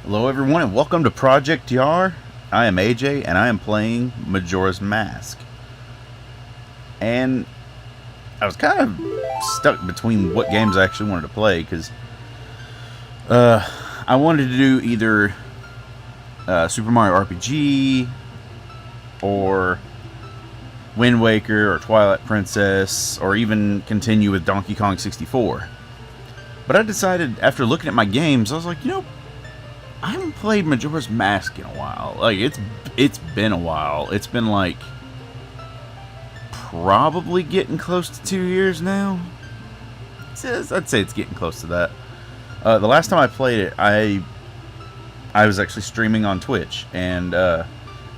Hello everyone and welcome to Project YARE. I am AJ and I am playing Majora's Mask. And I was kind of stuck between what games I actually wanted to play because I wanted to do either Super Mario RPG or Wind Waker or Twilight Princess or even continue with Donkey Kong 64. But I decided after looking at my games, I was like, you know, I haven't played Majora's Mask in a while. Like, it's been a while. It's been like probably getting close to 2 years now. I'd say it's getting close to that. The last time I played it, I was actually streaming on Twitch, and I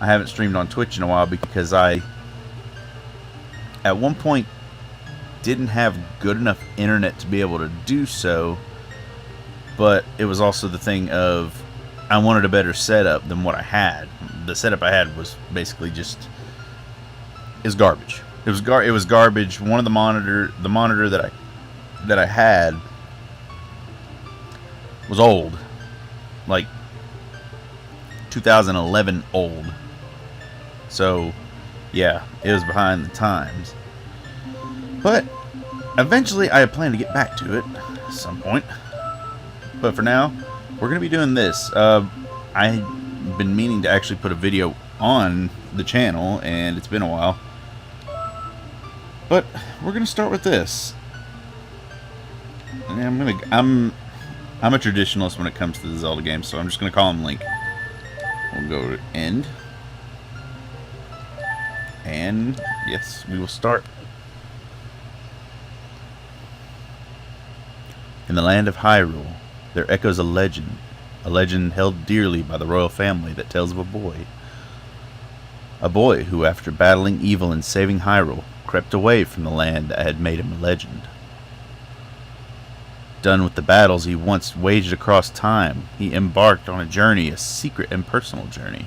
haven't streamed on Twitch in a while because I, at one point, didn't have good enough internet to be able to do so. But it was also the thing of I wanted a better setup than what I had. The setup I had was basically just garbage. It was garbage. One of the monitor that I had was old, like 2011 old. So yeah, it was behind the times. But eventually I plan to get back to it at some point. But for now, we're going to be doing this. I've been meaning to actually put a video on the channel, and it's been a while. But we're going to start with this. And I'm a traditionalist when it comes to the Zelda games, so I'm just going to call him Link. We'll go to end. And yes, we will start. In the land of Hyrule, there echoes a legend held dearly by the royal family that tells of a boy who, after battling evil and saving Hyrule, crept away from the land that had made him a legend. Done with the battles he once waged across time, he embarked on a journey, a secret and personal journey.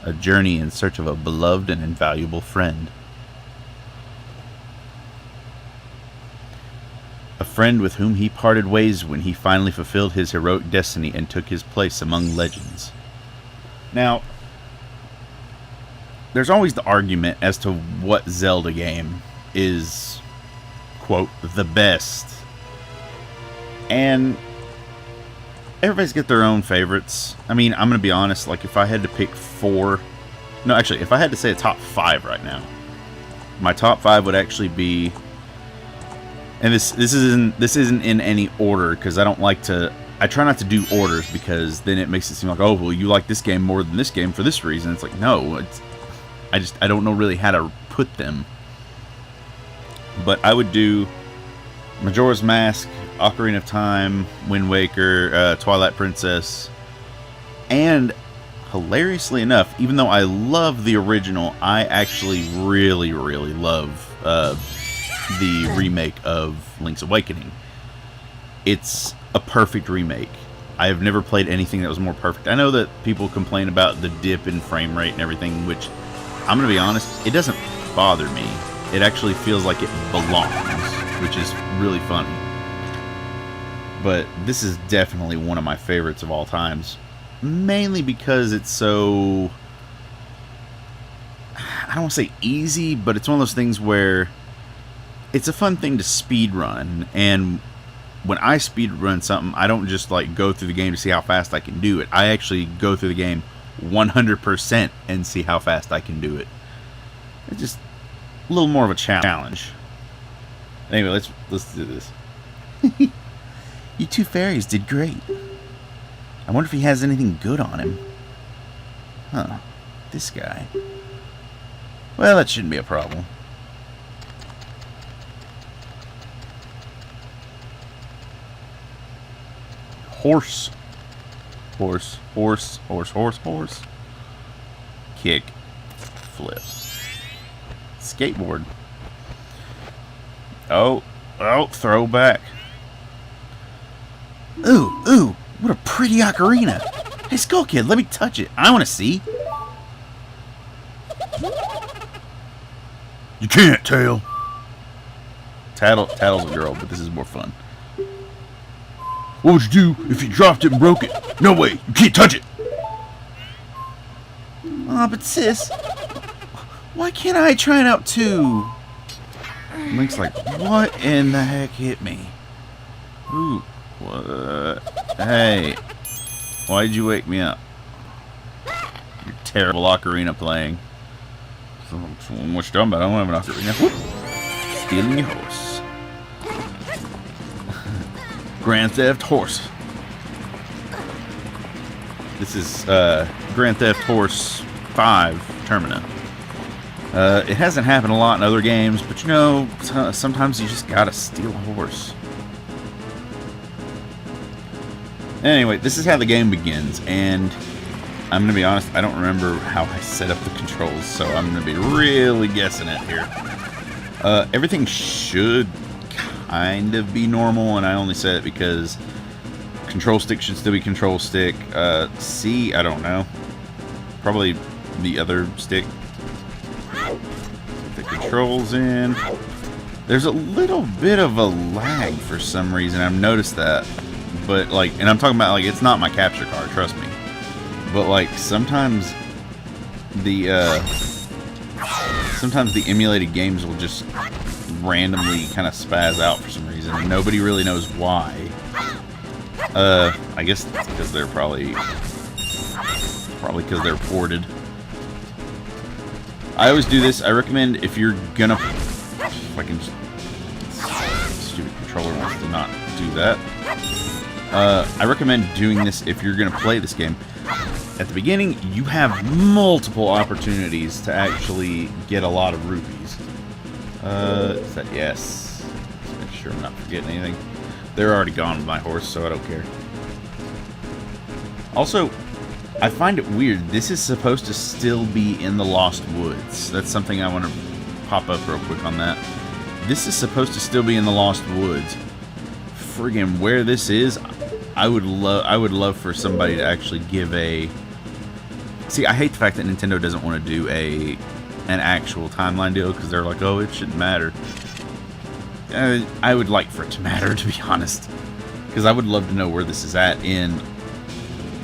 A journey in search of a beloved and invaluable friend. A friend with whom he parted ways when he finally fulfilled his heroic destiny and took his place among legends. Now, there's always the argument as to what Zelda game is, quote, the best. And everybody's got their own favorites. I mean, I'm gonna be honest. Like, if I had to pick 4, no, actually, if I had to say a top 5 right now, my top 5 would actually be, and this isn't in any order because I don't like to. I try not to do orders because then it makes it seem like, oh, well, you like this game more than this game for this reason. It's like, no, I don't know really how to put them. But I would do Majora's Mask, Ocarina of Time, Wind Waker, Twilight Princess, and hilariously enough, even though I love the original, I actually really, really love the remake of Link's Awakening. It's a perfect remake. I have never played anything that was more perfect. I know that people complain about the dip in frame rate and everything, which, I'm going to be honest, it doesn't bother me. It actually feels like it belongs, which is really funny. But this is definitely one of my favorites of all times. Mainly because it's so, I don't want to say easy, but it's one of those things where it's a fun thing to speed run. And when I speed run something, I don't just like go through the game to see how fast I can do it. I actually go through the game 100% and see how fast I can do it. It's just a little more of a challenge. Anyway, let's do this. You two fairies did great. I wonder if he has anything good on him. Huh. This guy. Well, that shouldn't be a problem. Horse. Horse. Horse. Horse. Horse. Horse. Kick. Flip. Skateboard. Oh. Oh, throwback. Ooh, ooh. What a pretty ocarina. Hey, Skull Kid, let me touch it. I want to see. You can't, Tail. Tattle's a girl, but this is more fun. What would you do if you dropped it and broke it? No way. You can't touch it. Aw, but sis, why can't I try it out too? Link's like, what in the heck hit me? Ooh, what? Hey, why'd you wake me up? Your terrible ocarina playing. What you talking about? I don't have an ocarina. Whoop. Stealing your horse. Grand Theft Horse. This is Grand Theft Horse 5 Termina. It hasn't happened a lot in other games, but you know, sometimes you just gotta steal a horse. Anyway, this is how the game begins, and I'm gonna be honest, I don't remember how I set up the controls, so I'm gonna be really guessing it here. Everything should kind of be normal, and I only say it because control stick should still be control stick. C, I don't know. Probably the other stick. Get the controls in. There's a little bit of a lag for some reason. I've noticed that. But like, and I'm talking about like, it's not my capture card, trust me. But like, sometimes the emulated games will just randomly kind of spaz out for some reason, and nobody really knows why. I guess it's because they're probably because they're ported. I always do this. I recommend if you're gonna, fucking stupid controller wants to not do that. I recommend doing this if you're gonna play this game. At the beginning, you have multiple opportunities to actually get a lot of rupees. Is that yes? Just make sure I'm not forgetting anything. They're already gone with my horse, so I don't care. Also, I find it weird. This is supposed to still be in the Lost Woods. That's something I want to pop up real quick on that. This is supposed to still be in the Lost Woods. Friggin' where this is, I would love for somebody to actually give a. See, I hate the fact that Nintendo doesn't want to do an actual timeline deal because they're like, oh, it shouldn't matter. I would like for it to matter, to be honest, because I would love to know where this is at in,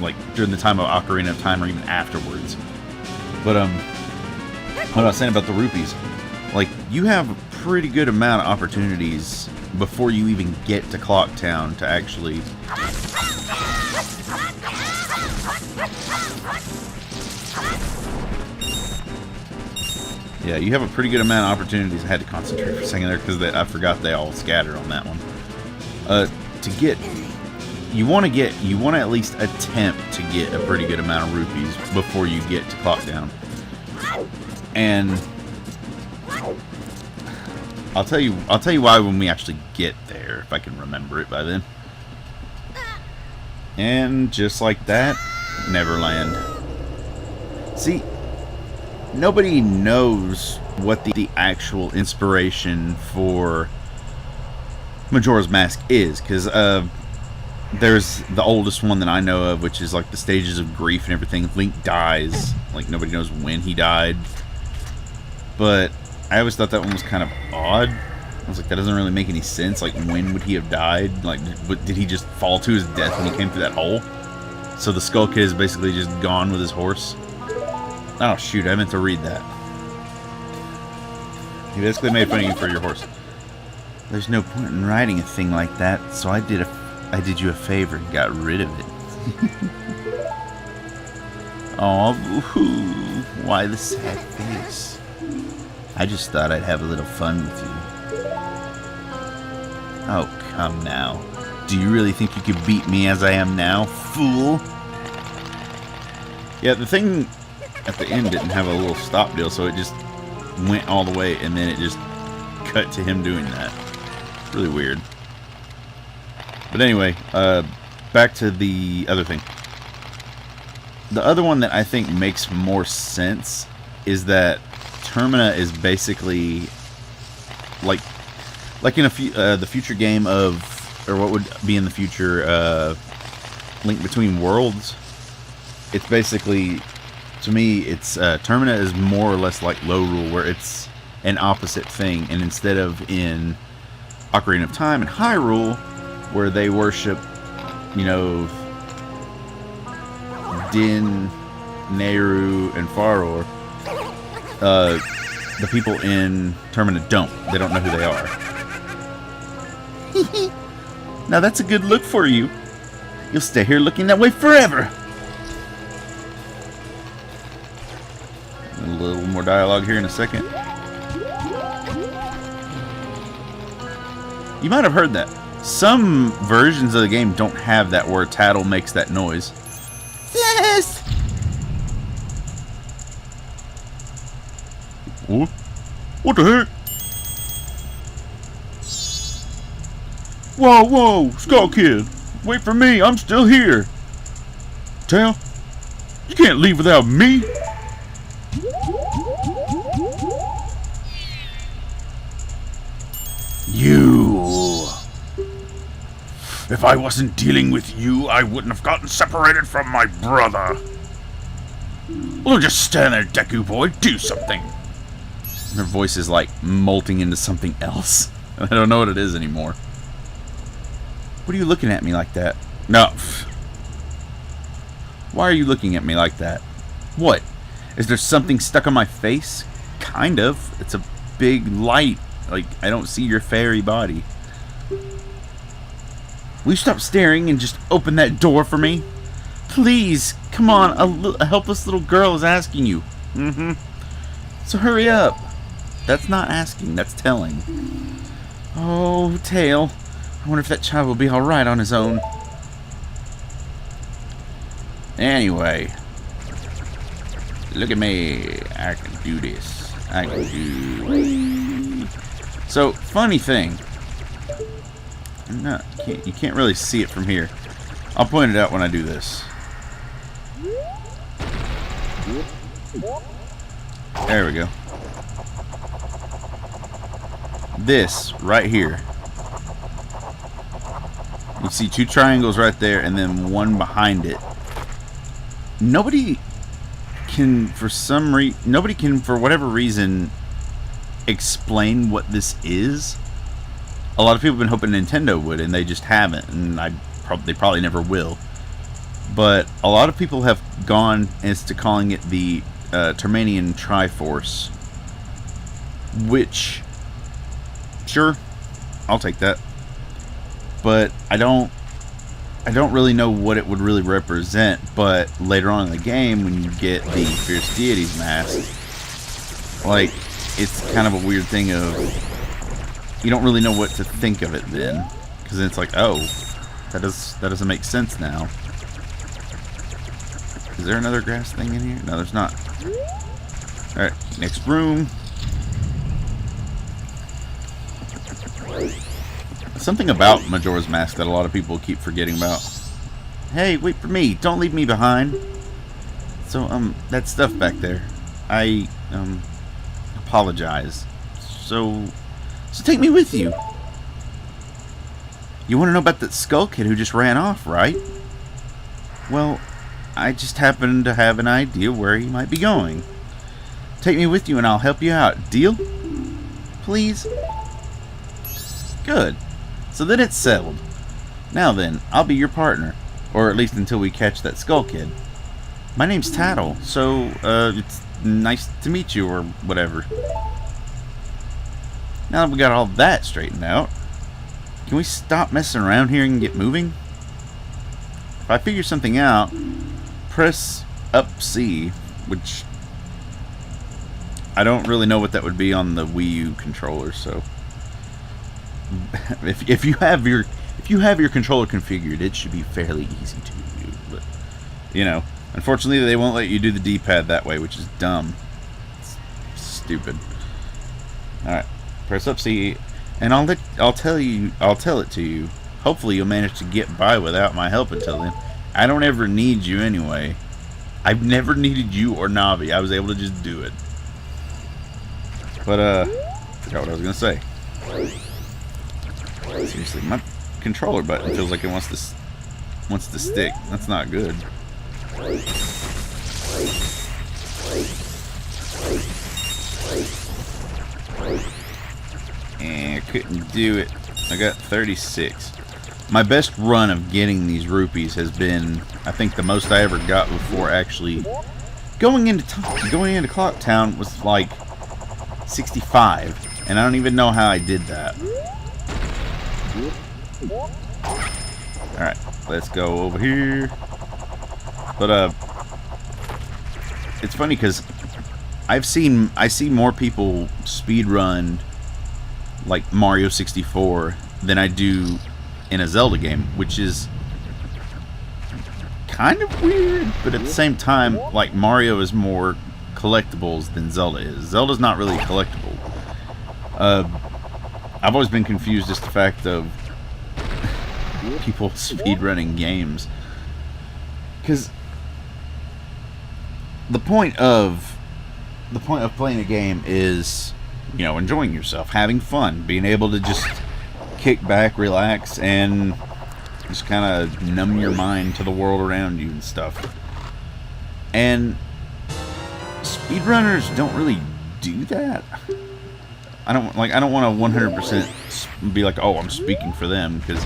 like, during the time of Ocarina of Time or even afterwards. But what I was saying about the rupees, like, you have a pretty good amount of opportunities before you even get to Clock Town to actually Yeah, you have a pretty good amount of opportunities. I had to concentrate for a second there because I forgot they all scattered on that one. To get, you want to at least attempt to get a pretty good amount of rupees before you get to clock down. And I'll tell you why when we actually get there, if I can remember it by then. And just like that, Neverland. See, nobody knows what the actual inspiration for Majora's Mask is, because there's the oldest one that I know of, which is like the stages of grief and everything. Link dies, like nobody knows when he died. But I always thought that one was kind of odd. I was like, that doesn't really make any sense. Like, when would he have died? Like, did he just fall to his death when he came through that hole? So the Skull Kid is basically just gone with his horse. Oh shoot, I meant to read that. He basically made fun of you for your horse. There's no point in riding a thing like that, so I did you a favor and got rid of it. Aw, boo-hoo. Why the sad face? I just thought I'd have a little fun with you. Oh, come now. Do you really think you could beat me as I am now, fool? Yeah, the thing at the end didn't have a little stop deal, so it just went all the way, and then it just cut to him doing that. Really weird. But anyway, back to the other thing. The other one that I think makes more sense is that Termina is basically like in the future game of, or what would be in the future, Link Between Worlds. It's basically, to me, it's Termina is more or less like Lorule, where it's an opposite thing, and instead of in Ocarina of Time and Hyrule, where they worship, you know, Din, Nehru, and Faror, the people in Termina don't. They don't know who they are. Now that's a good look for you. You'll stay here looking that way forever. A little more dialogue here in a second. You might have heard that. Some versions of the game don't have that where Tattle makes that noise. Yes! What the heck? Whoa, whoa, Skull Kid. Wait for me, I'm still here. Tail, you can't leave without me. You. If I wasn't dealing with you, I wouldn't have gotten separated from my brother. Well, just stand there, Deku boy. Do something. Her voice is like molting into something else. I don't know what it is anymore. What are you looking at me like that? No. Why are you looking at me like that? What? Is there something stuck on my face? Kind of. It's a big light. Like, I don't see your fairy body. Will you stop staring and just open that door for me? Please, come on, a helpless little girl is asking you. So hurry up. That's not asking, that's telling. Oh, Tail. I wonder if that child will be alright on his own. Anyway. Look at me. I can do this. I can do... So, funny thing. You can't really see it from here. I'll point it out when I do this. There we go. This right here. You see two triangles right there and then one behind it. Nobody can, for whatever reason, explain what this is. A lot of people have been hoping Nintendo would, and they just haven't, and they probably never will. But a lot of people have gone as to calling it the Termanian Triforce, which, sure, I'll take that. But I don't I don't really know what it would really represent, but later on in the game, when you get the Fierce Deities mask, like, it's kind of a weird thing of, you don't really know what to think of it then, because then it's like, oh, that doesn't make sense now. Is there another grass thing in here? No, there's not. Alright, next room. Something about Majora's Mask that a lot of people keep forgetting about. Hey, wait for me. Don't leave me behind. So, that stuff back there. I, apologize. So take me with you. You want to know about that skull kid who just ran off, right? Well, I just happen to have an idea where he might be going. Take me with you and I'll help you out. Deal? Please? Good. So then it's settled. Now then, I'll be your partner. Or at least until we catch that skull kid. My name's Tattle, so, it's nice to meet you, or whatever. Now that we got all that straightened out, can we stop messing around here and get moving? If I figure something out, press up C, which I don't really know what that would be on the Wii U controller, so if you have your controller configured, it should be fairly easy to do, but you know, unfortunately they won't let you do the D-pad that way, which is dumb. It's stupid. Alright, press up C and I'll tell it to you. Hopefully you'll manage to get by without my help until then. I don't ever need you anyway. I've never needed you or Navi. I was able to just do it. But forgot what I was gonna say. Seriously, my controller button feels like it wants to stick. That's not good. And couldn't do it. I got 36. My best run of getting these rupees has been, I think, the most I ever got before actually going into Clock Town was like 65, and I don't even know how I did that. Alright, let's go over here. But it's funny because I see more people speedrun like Mario 64 than I do in a Zelda game, which is kind of weird, but at the same time, like, Mario is more collectibles than Zelda is. Zelda's not really collectible. I've always been confused as to the fact of people speedrunning games, because the point of playing a game is, you know, enjoying yourself, having fun, being able to just kick back, relax, and just kind of numb your mind to the world around you and stuff. And speedrunners don't really do that. I don't want to 100% be like, oh, I'm speaking for them, because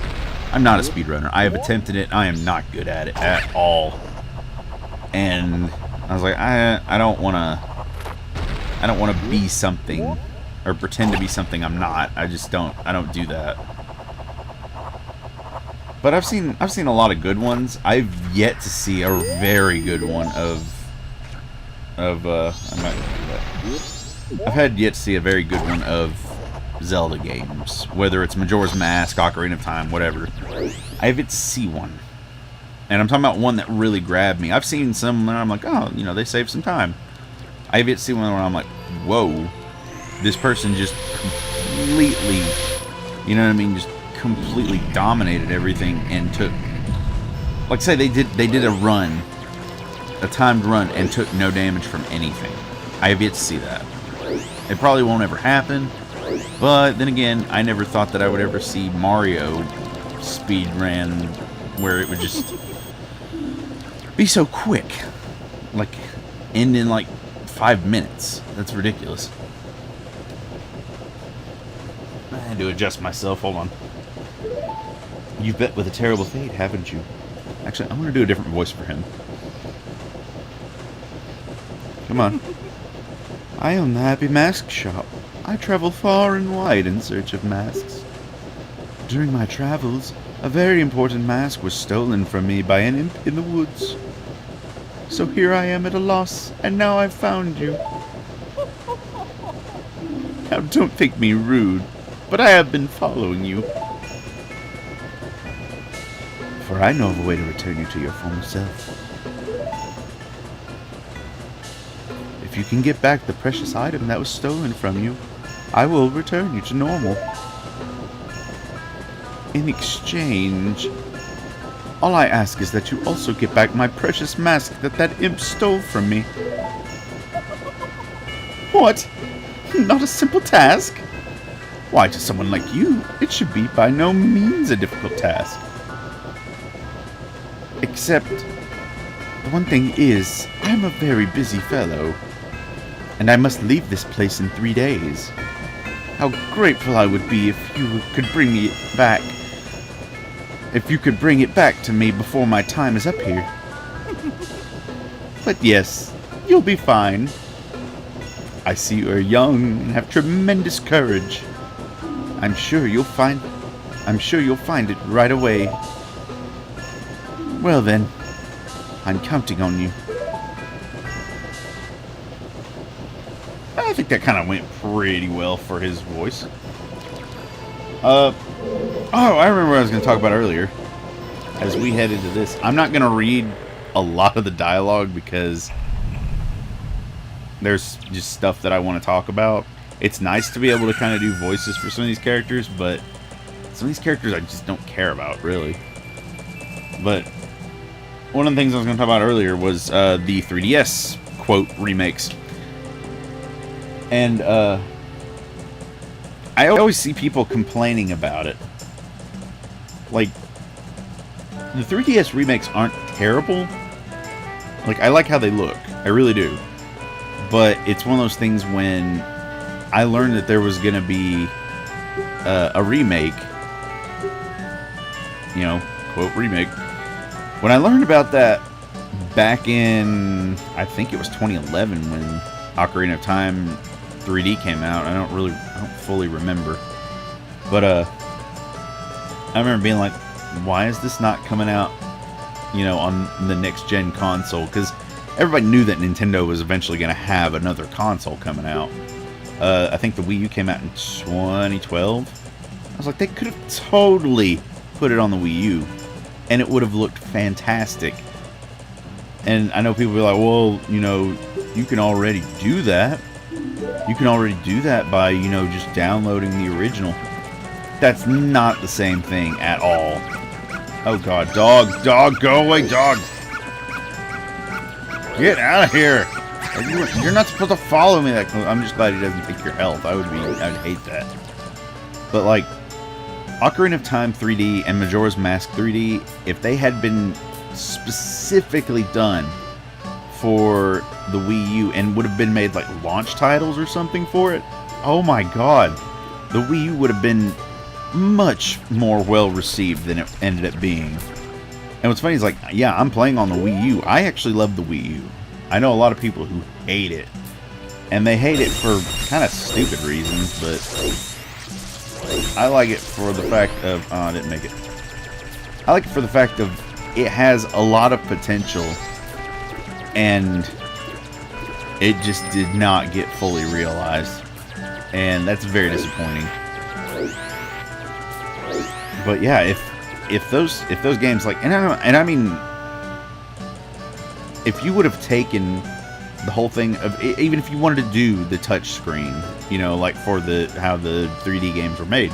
I'm not a speedrunner. I have attempted it. I am not good at it at all. And I was like, I don't want to be something or pretend to be something I'm not. I don't do that. But I've seen a lot of good ones. I've yet to see a very good one I've had yet to see a very good one of Zelda games, whether it's Majora's Mask, Ocarina of Time, whatever. I have yet to see one. And I'm talking about one that really grabbed me. I've seen some where I'm like, oh, you know, they saved some time. I have yet to see one where I'm like, whoa, this person just completely, you know what I mean, just completely dominated everything and took, like, say they did a timed run and took no damage from anything. I have yet to see that. It probably won't ever happen, but then again, I never thought that I would ever see Mario speedrun where it would just be so quick, like end in like 5 minutes. That's ridiculous. I had to adjust myself. Hold on. You've bet with a terrible fate, haven't you? Actually, I'm going to do a different voice for him. Come on. I own the Happy Mask Shop. I travel far and wide in search of masks. During my travels, A very important mask was stolen from me by an imp in the woods. So here I am at a loss, and now I've found you. Now don't think me rude, but I have been following you. For I know of a way to return you to your former self. If you can get back the precious item that was stolen from you, I will return you to normal. In exchange, all I ask is that you also get back my precious mask that imp stole from me. What? Not a simple task? Why, to someone like you, it should be by no means a difficult task. Except, the one thing is, I'm a very busy fellow, and I must leave this place in 3 days. How grateful I would be if you could bring it back. If you could bring it back to me before my time is up here. But yes, you'll be fine. I see you are young and have tremendous courage. I'm sure you'll find it right away. Well then, I'm counting on you. I think that kind of went pretty well for his voice. Oh, I remember what I was going to talk about earlier. As we head into this, I'm not going to read a lot of the dialogue because there's just stuff that I want to talk about. It's nice to be able to kind of do voices for some of these characters, but some of these characters I just don't care about, really. But one of the things I was going to talk about earlier was the 3DS, quote, remakes. And I always see people complaining about it. Like, the 3DS remakes aren't terrible. Like, I like how they look. I really do. But it's one of those things when I learned that there was going to be a remake, you know, quote, remake. When I learned about that back in, I think it was 2011 when Ocarina of Time 3D came out. I don't fully remember. But I remember being like, why is this not coming out, you know, on the next gen console? Because everybody knew that Nintendo was eventually going to have another console coming out. I think the Wii U came out in 2012. I was like, they could have totally put it on the Wii U, and it would have looked fantastic. And I know people be like, well, you know, you can already do that. You can already do that by, you know, just downloading the original. That's not the same thing at all. Oh god, dog, go away, dog. Get out of here. You're not supposed to follow me that close. I'm just glad he doesn't take your health. I'd hate that. But like, Ocarina of Time 3D and Majora's Mask 3D, if they had been specifically done for the Wii U and would have been made like launch titles or something for it, oh my god, the Wii U would have been much more well received than it ended up being. And what's funny is, like, yeah, I'm playing on the Wii U. I actually love the Wii U. I know a lot of people who hate it, and they hate it for kind of stupid reasons, but I like it for the fact of, oh, I didn't make it. I like it for the fact of it has a lot of potential, and it just did not get fully realized, and that's very disappointing. But yeah, if those games, like, and I mean, if you would have taken the whole thing of, even if you wanted to do the touch screen, you know, like for how the 3D games were made,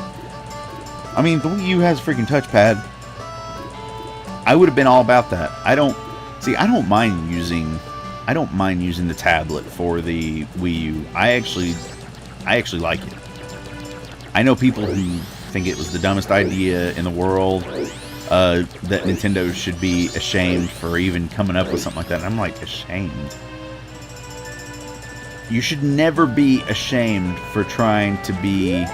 I mean, the Wii U has a freaking touchpad. I would have been all about that. I don't mind using the tablet for the Wii U. I actually like it. I know people who think it was the dumbest idea in the world, that Nintendo should be ashamed for even coming up with something like that. And I'm like, ashamed? You should never be ashamed for trying to be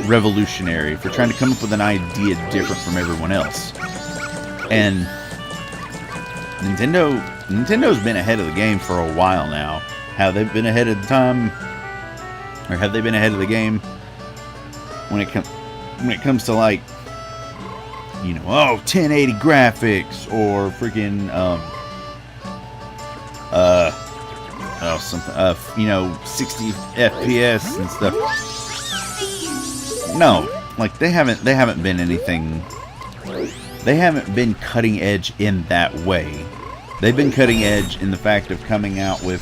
revolutionary, for trying to come up with an idea different from everyone else. And Nintendo's been ahead of the game for a while now. Have they been ahead of the time? Or have they been ahead of the game when it comes to, like, you know, oh, 1080 graphics or freaking something, you know, 60 FPS and stuff. No, like they haven't been anything. They haven't been cutting edge in that way. They've been cutting edge in the fact of coming out with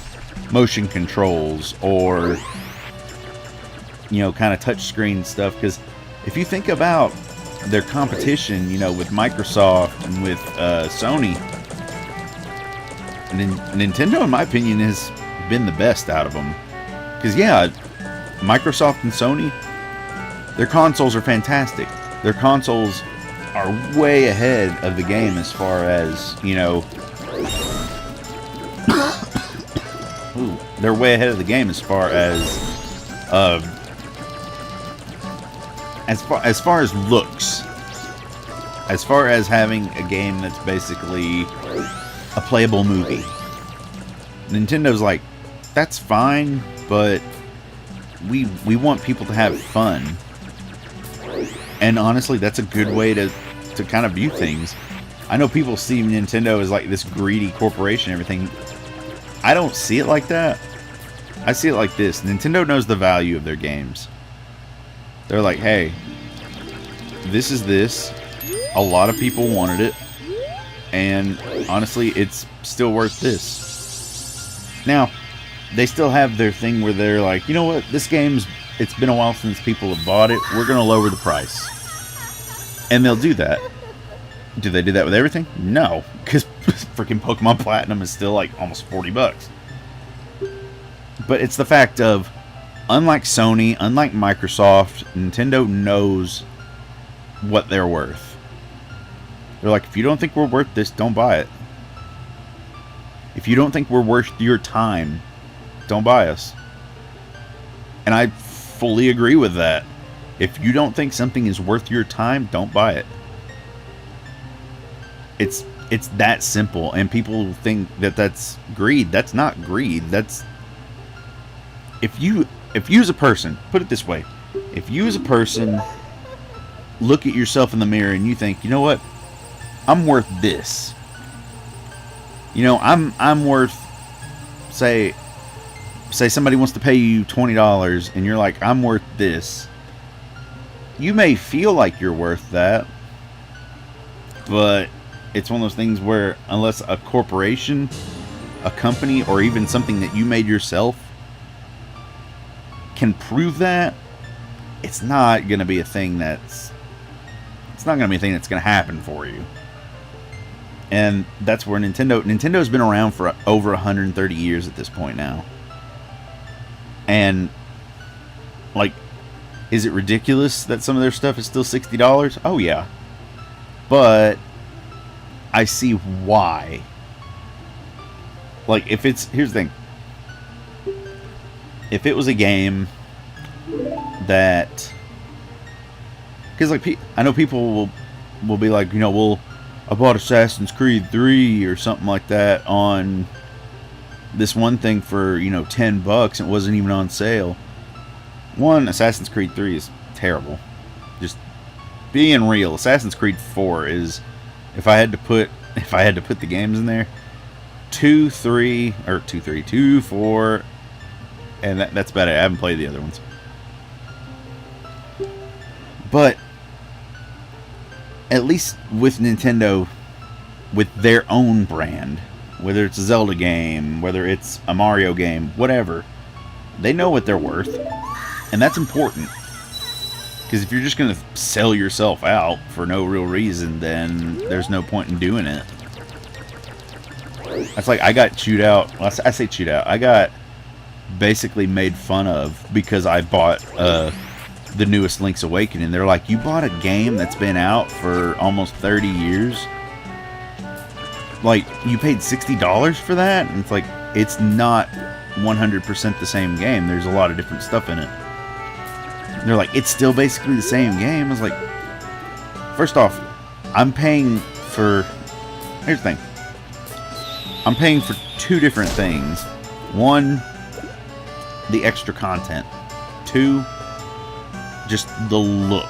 motion controls or, you know, kind of touchscreen stuff. Because if you think about their competition, you know, with Microsoft and with Sony, Nintendo, in my opinion, has been the best out of them. Because, yeah, Microsoft and Sony, their consoles are fantastic. Their consoles are way ahead of the game as far as, you know... Ooh, they're way ahead of the game as far as... as far as looks. As far as having a game that's basically a playable movie. Nintendo like, that's fine, but we want people to have fun. And honestly, that's a good way to kind of view things. I know people see Nintendo as like this greedy corporation and everything. I don't see it like that. I see it like this. Nintendo knows the value of their games. They're like, hey, this is this. A lot of people wanted it. And honestly, it's still worth this. Now, they still have their thing where they're like, you know what, this game's, it's been a while since people have bought it, we're going to lower the price. And they'll do that. Do they do that with everything? No, because freaking Pokemon Platinum is still like almost $40. But it's the fact of, unlike Sony, unlike Microsoft, Nintendo knows what they're worth. They're like, if you don't think we're worth this, don't buy it. If you don't think we're worth your time, don't buy us. And I fully agree with that. If you don't think something is worth your time, don't buy it. It's that simple. And people think that that's greed. That's not greed. That's... If you as a person, put it this way. If you as a person look at yourself in the mirror and you think, you know what? I'm worth this. You know, I'm worth, say somebody wants to pay you $20 and you're like, I'm worth this. You may feel like you're worth that, but it's one of those things where unless a corporation, a company, or even something that you made yourself can prove that, it's not going to be a thing that's going to happen for you. And that's where Nintendo's been around for over 130 years at this point now. And, like, is it ridiculous that some of their stuff is still $60? Oh, yeah. But I see why. Like, here's the thing. If it was a game that... Because, like, I know people will be like, you know, well, I bought Assassin's Creed 3 or something like that on this one thing for, you know, $10 and it wasn't even on sale. One, Assassin's Creed 3 is terrible. Just being real, Assassin's Creed 4 is, if I had to put the games in there, 2, 4, and that's about it. I haven't played the other ones. But at least with Nintendo, with their own brand, whether it's a Zelda game, whether it's a Mario game, whatever, they know what they're worth. And that's important. Because if you're just going to sell yourself out for no real reason, then there's no point in doing it. That's like, I got chewed out. Well, I say chewed out. I got basically made fun of because I bought the newest Link's Awakening. They're like, you bought a game that's been out for almost 30 years? Like, you paid $60 for that? And it's like, it's not 100% the same game. There's a lot of different stuff in it. And they're like, it's still basically the same game. I was like, first off, I'm paying for... Here's the thing. I'm paying for two different things. One, the extra content. Two, just the look.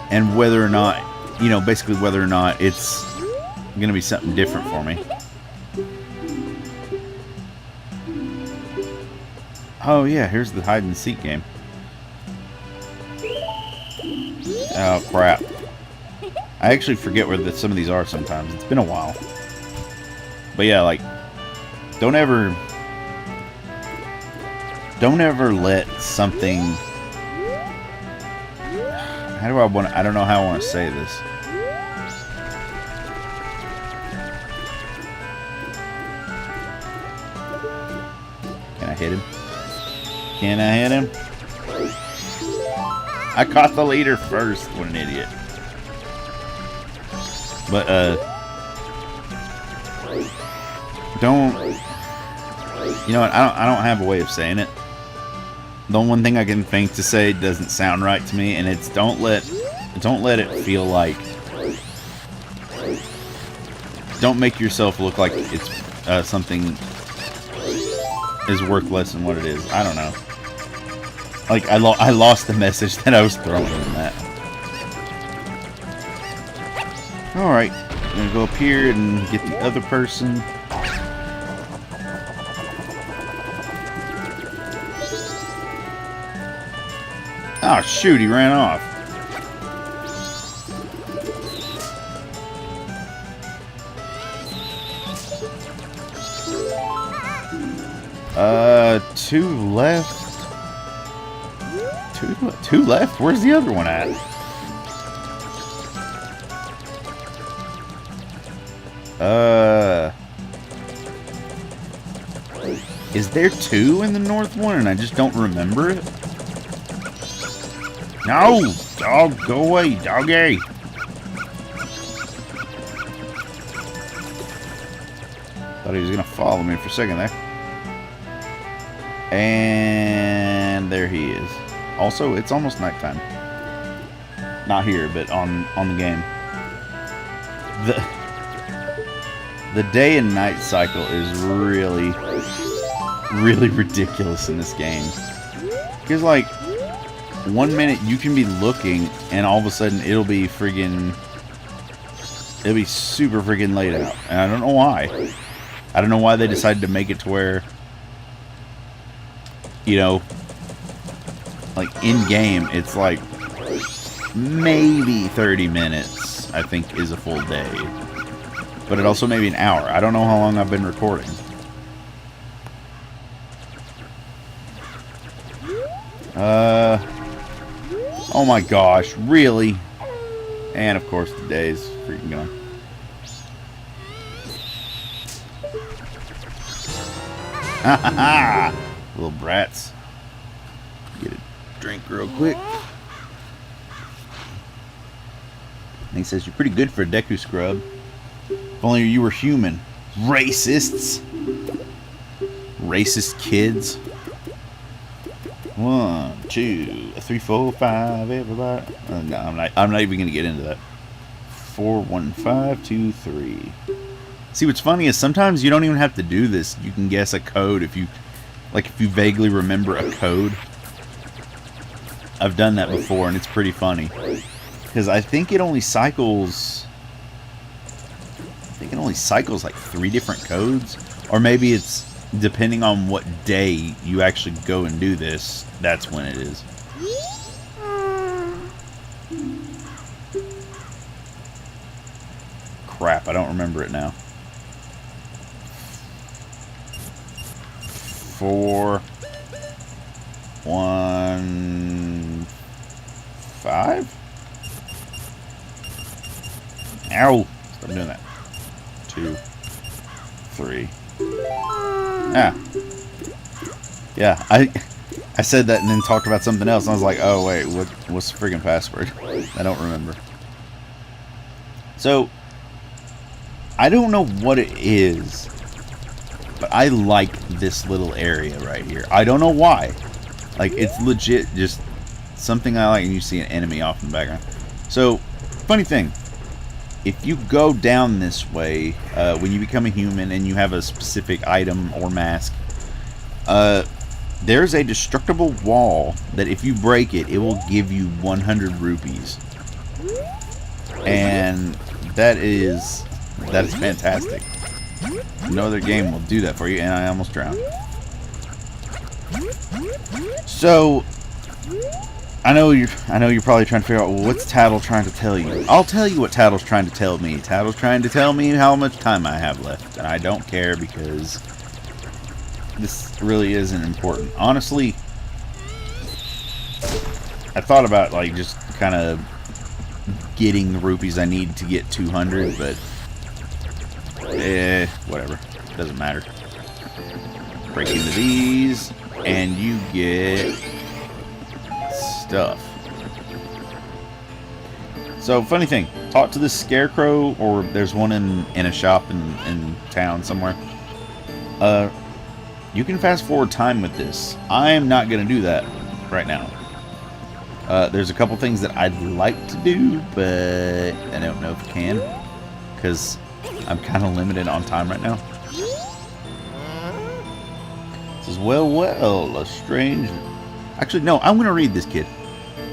And whether or not you know, basically whether or not it's going to be something different for me. Oh yeah, here's the hide and seek game. Oh crap. I actually forget where some of these are sometimes. It's been a while. But yeah, like, don't ever let something... I don't know how I want to say this. Can I hit him? Can I hit him? I caught the leader first. What an idiot. But, don't... You know what? I don't have a way of saying it. The one thing I can think to say doesn't sound right to me, and it's don't let it feel like... Don't make yourself look like it's something is worth less than what it is. I don't know. Like, I lost the message that I was throwing in that. Alright, I'm gonna go up here and get the other person. Oh shoot, he ran off. Two left. Two left? Where's the other one at? Is there two in the north one and I just don't remember it? No! Dog, go away, doggy! Thought he was gonna follow me for a second there. And there he is. Also, it's almost nighttime. Not here, but on the game. The day and night cycle is really ridiculous in this game. Because, like, 1 minute you can be looking, and all of a sudden it'll be super friggin' late out. And I don't know why. I don't know why they decided to make it to where, you know, like, in-game, it's like maybe 30 minutes, I think, is a full day. But it also may be an hour. I don't know how long I've been recording. Oh my gosh, really? And of course the day is freaking gone. Ha ha ha! Little brats. Get a drink real quick. And he says, you're pretty good for a Deku scrub. If only you were human. Racists. Racist kids. 1, 2, 3, 4, 5, everybody. No, I'm not even gonna get into that. 4, 1, 5, 2, 3. See, what's funny is sometimes you don't even have to do this. You can guess a code if you vaguely remember a code. I've done that before, and it's pretty funny. Because I think it only cycles... like 3 different codes. Or maybe it's depending on what day you actually go and do this. That's when it is. Crap, I don't remember it now. 4, 1, 5? Ow! Stop doing that. 2, 3. Ah. Yeah, I said that and then talked about something else, and I was like, oh wait, what's the friggin' password? I don't remember. So, I don't know what it is, but I like this little area right here. I don't know why. Like, it's legit just something I like, and you see an enemy off in the background. So, funny thing. If you go down this way, when you become a human and you have a specific item or mask, there's a destructible wall that if you break it, it will give you 100 rupees. And that is fantastic. No other game will do that for you, and I almost drowned. So I know you're probably trying to figure out, well, what's Tattle trying to tell you? I'll tell you what Tattle's trying to tell me. Tattle's trying to tell me how much time I have left, and I don't care because this really isn't important. Honestly, I thought about like just kind of getting the rupees I need to get 200, but whatever. Doesn't matter. Break into these, and you get stuff. So, funny thing, talk to this scarecrow, or there's one in a shop in town somewhere. You can fast forward time with this. I am not going to do that right now. There's a couple things that I'd like to do, but I don't know if I can, because I'm kind of limited on time right now. It says, well, a strange... Actually, no, I'm going to read this, kid.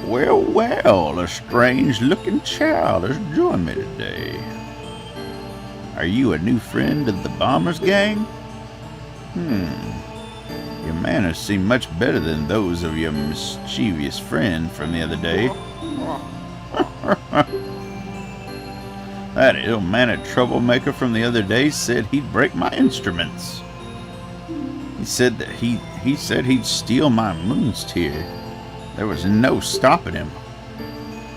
Well, a strange-looking child has joined me today. Are you a new friend of the Bombers gang? Your manners seem much better than those of your mischievous friend from the other day. That ill-mannered troublemaker from the other day said he'd break my instruments. He said that he'd steal my moon's tear. There was no stopping him.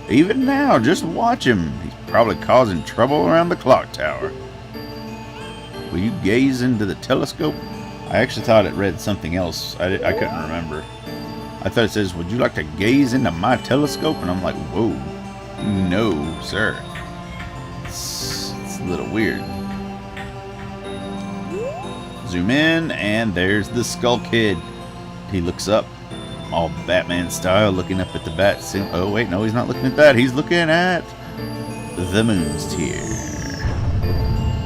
Even now, just watch him. He's probably causing trouble around the clock tower. Will you gaze into the telescope? I actually thought it read something else. I couldn't remember. I thought it says, would you like to gaze into my telescope? And I'm like, whoa. No, sir. It's a little weird. Zoom in, and there's the Skull Kid. He looks up, all Batman style, looking up at the bat. Oh, wait, no, he's not looking at that. He's looking at the moon's tear.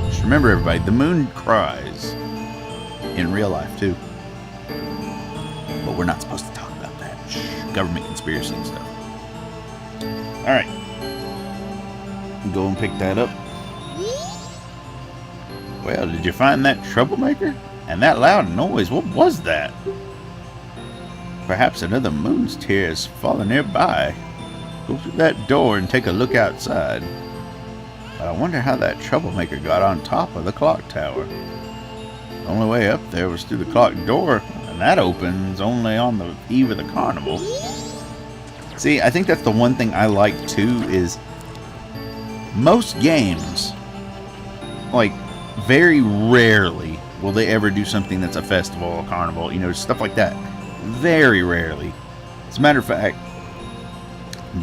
Just remember, everybody, the moon cries. In real life, too. But we're not supposed to talk about that. Shh. Government conspiracy and stuff. Alright. Go and pick that up. Well, did you find that troublemaker? And that loud noise, what was that? Perhaps another moon's tear has fallen nearby. Go through that door and take a look outside. I wonder how that troublemaker got on top of the clock tower. The only way up there was through the clock door, and that opens only on the eve of the carnival. See, I think that's the one thing I like too, is most games, like, very rarely will they ever do something that's a festival, a carnival, you know, stuff like that. Very rarely. As a matter of fact,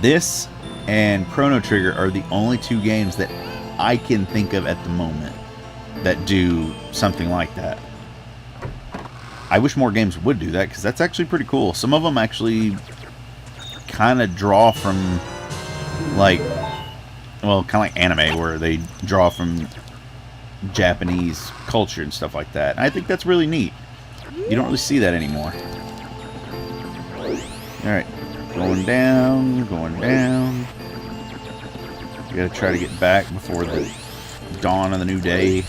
this and Chrono Trigger are the only two games that I can think of at the moment that do something like that. I wish more games would do that, because that's actually pretty cool. Some of them actually kind of draw from, like, well, kind of like anime, where they draw from Japanese culture and stuff like that. And I think that's really neat. You don't really see that anymore. Alright, going down, going down. We gotta try to get back before the dawn of the new day.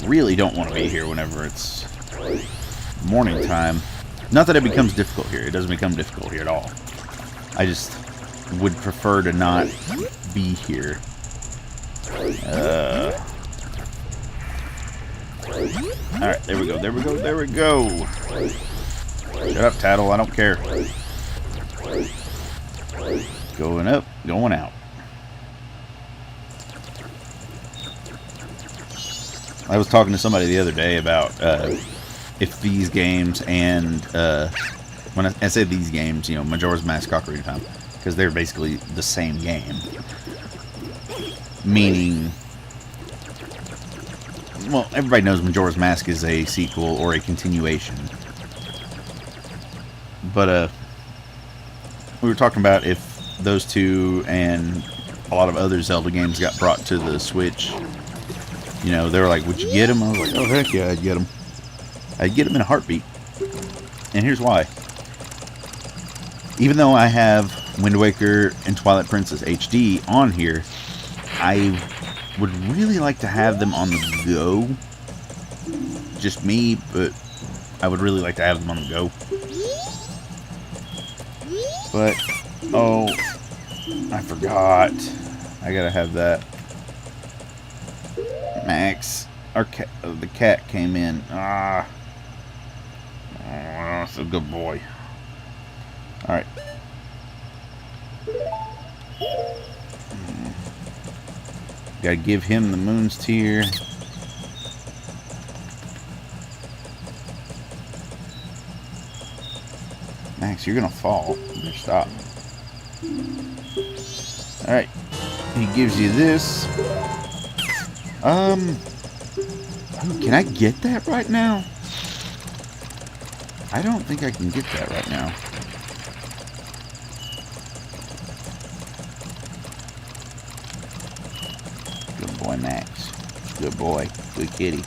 Really don't want to be here whenever it's morning time. Not that it becomes difficult here. It doesn't become difficult here at all. I just would prefer to not be here. Alright, there we go, there we go, there we go. Shut up, Tattle, I don't care. Going up, going out. I was talking to somebody the other day about if these games and when I say these games, you know, Majora's Mask, Ocarina of Time, because they're basically the same game. Meaning, well, everybody knows Majora's Mask is a sequel or a continuation. But we were talking about if those two and a lot of other Zelda games got brought to the Switch. You know, they were like, would you get them? I was like, oh, heck yeah, I'd get them. I'd get them in a heartbeat. And here's why. Even though I have Wind Waker and Twilight Princess HD on here, I would really like to have them on the go. Just me, but I would really like to have them on the go. But, oh, I forgot. I gotta have that. Max, the cat came in. Ah, oh, that's a good boy. All right. Gotta give him the moon's tear. Max, you're gonna fall. You better stop. Alright. He gives you this. Can I get that right now? I don't think I can get that right now. Good boy, Max. Good boy. Good kitty.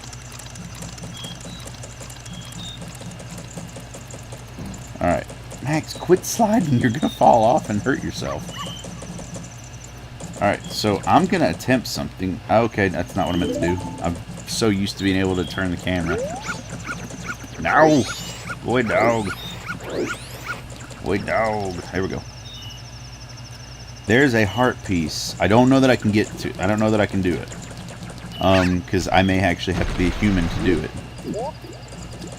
Alright. Max, quit sliding. You're gonna fall off and hurt yourself. Alright, so I'm gonna attempt something. Okay, that's not what I meant to do. I'm so used to being able to turn the camera. No! Boy dog. Boy dog. There we go. There's a heart piece. I don't know that I can get to. I don't know that I can do it. Because I may actually have to be a human to do it.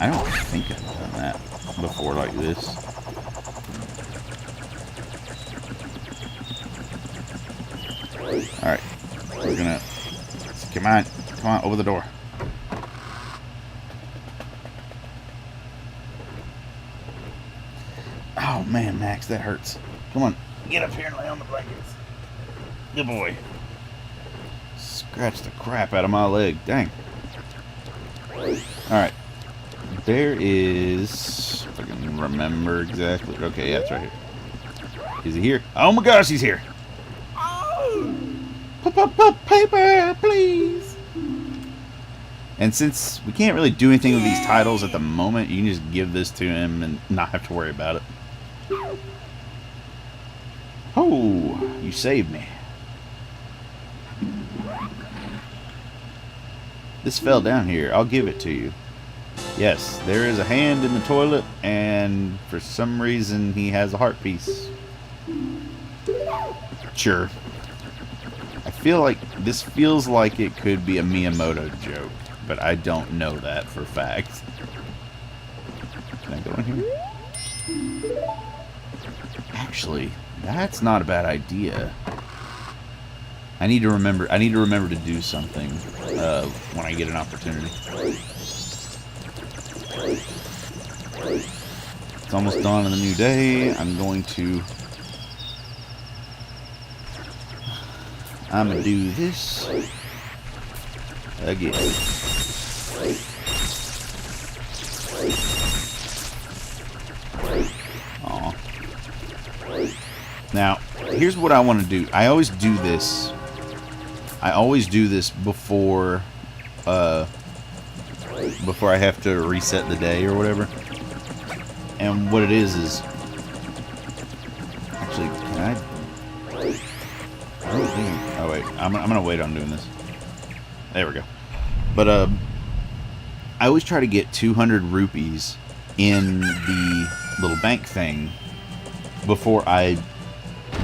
I don't think I've done that before like this. Alright. We're gonna... Come on. Come on, over the door. Oh, man, Max, that hurts. Come on. Get up here and lay on the blankets. Good boy. Scratch the crap out of my leg. Dang. Alright. There is... If I can remember exactly... Okay, yeah, it's right here. Is he here? Oh my gosh, he's here! Paper, please! And since we can't really do anything with these titles at the moment, you can just give this to him and not have to worry about it. Oh, you saved me. This fell down here. I'll give it to you. Yes, there is a hand in the toilet, and for some reason he has a heart piece. Sure. I feel like this feels like it could be a Miyamoto joke, but I don't know that for a fact. Can I go in here? Actually, that's not a bad idea. I need to remember to do something when I get an opportunity. It's almost dawn in the new day. I'm gonna do this again. Aw. Now, here's what I want to do. I always do this before I have to reset the day or whatever. And what it is actually, can I don't think... Oh, wait. I'm gonna wait on doing this. There we go. But, I always try to get 200 rupees in the little bank thing before I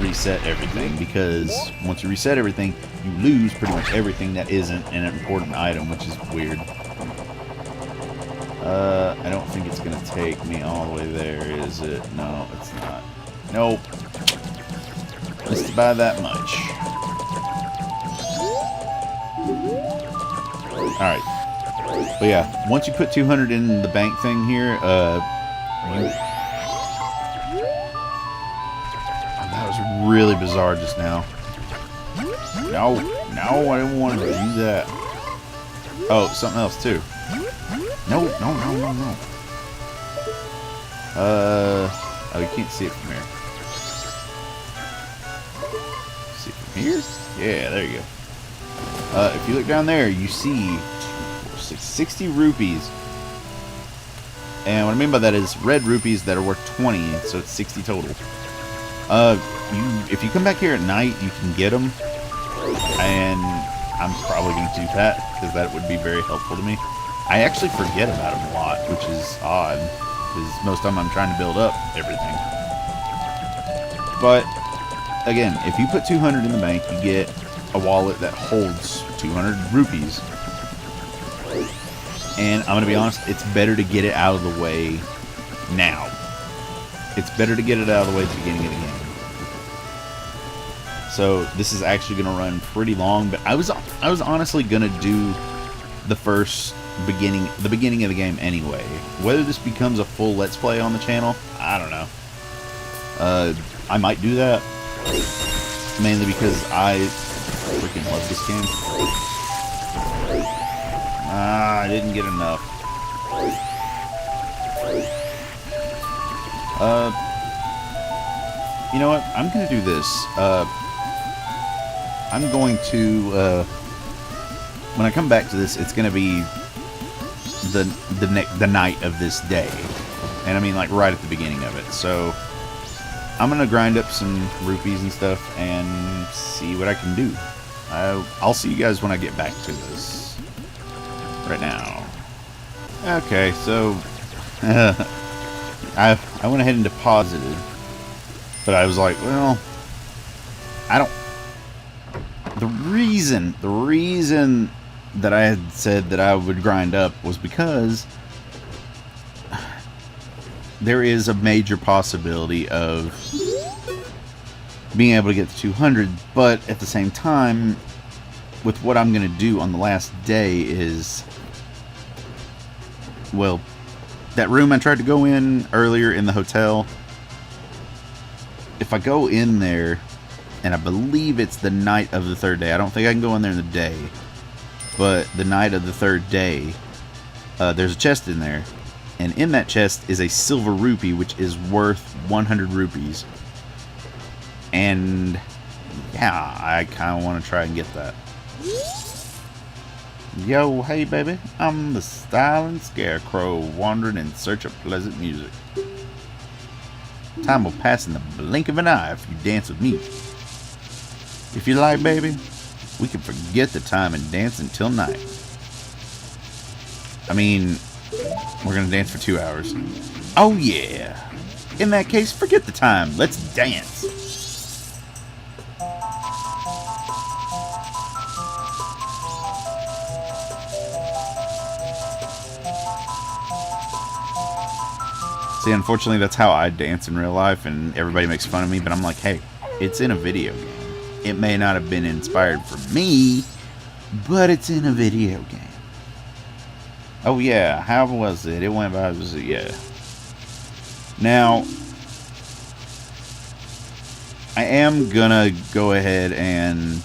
reset everything, because once you reset everything, you lose pretty much everything that isn't an important item, which is weird. I don't think it's gonna take me all the way there, is it? No, it's not. Nope. Just by that much. Alright. But yeah, once you put 200 in the bank thing here, that was really bizarre just now. No, I didn't want to do that. Oh, something else too. No. Oh, you can't see it from here. See it from here? Yeah, there you go. If you look down there, you see 60 rupees. And what I mean by that is red rupees that are worth 20, so it's 60 total. If you come back here at night, you can get them. And I'm probably going to do that, because that would be very helpful to me. I actually forget about them a lot, which is odd, because most of the time I'm trying to build up everything. But, again, if you put 200 in the bank, you get a wallet that holds 200 rupees. And I'm going to be honest, it's better to get it out of the way now. It's better to get it out of the way at the beginning of the game. So this is actually going to run pretty long, but I was honestly going to do the beginning of the game anyway. Whether this becomes a full Let's Play on the channel, I don't know. I might do that, mainly because I freaking love this game. I didn't get enough. You know what? I'm going to do this. I'm going to, when I come back to this, it's going to be the night of this day. And I mean, like, right at the beginning of it. So, I'm going to grind up some rupees and stuff and see what I can do. I'll see you guys when I get back to this. Right now. Okay, so, I went ahead and deposited. But I was like, well, I don't... The reason that I had said that I would grind up was because there is a major possibility of being able to get to 200, but at the same time, with what I'm going to do on the last day is, well, that room I tried to go in earlier in the hotel, if I go in there, and I believe it's the night of the third day. I don't think I can go in there in the day. But the night of the third day, there's a chest in there. And in that chest is a silver rupee, which is worth 100 rupees. And, yeah, I kind of want to try and get that. Yo, hey, baby. I'm the styling scarecrow, wandering in search of pleasant music. Time will pass in the blink of an eye if you dance with me. If you like, baby, we can forget the time and dance until night. I mean, we're gonna dance for 2 hours. Oh yeah. In that case, forget the time. Let's dance. See, unfortunately, that's how I dance in real life, and everybody makes fun of me, but I'm like, hey, it's in a video game. It may not have been inspired from me, but it's in a video game. Oh yeah, how was it? It went by, yeah. Now, I am gonna go ahead and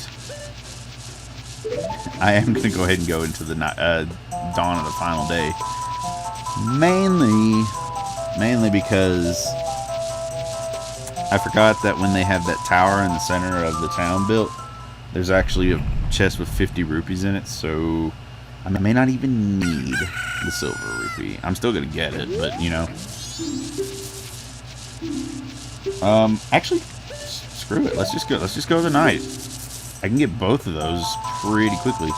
go into the dawn of the final day. Mainly because I forgot that when they have that tower in the center of the town built, there's actually a chest with 50 rupees in it, so I may not even need the silver rupee. I'm still gonna get it, but you know. Actually, screw it. Let's just go tonight. I can get both of those pretty quickly.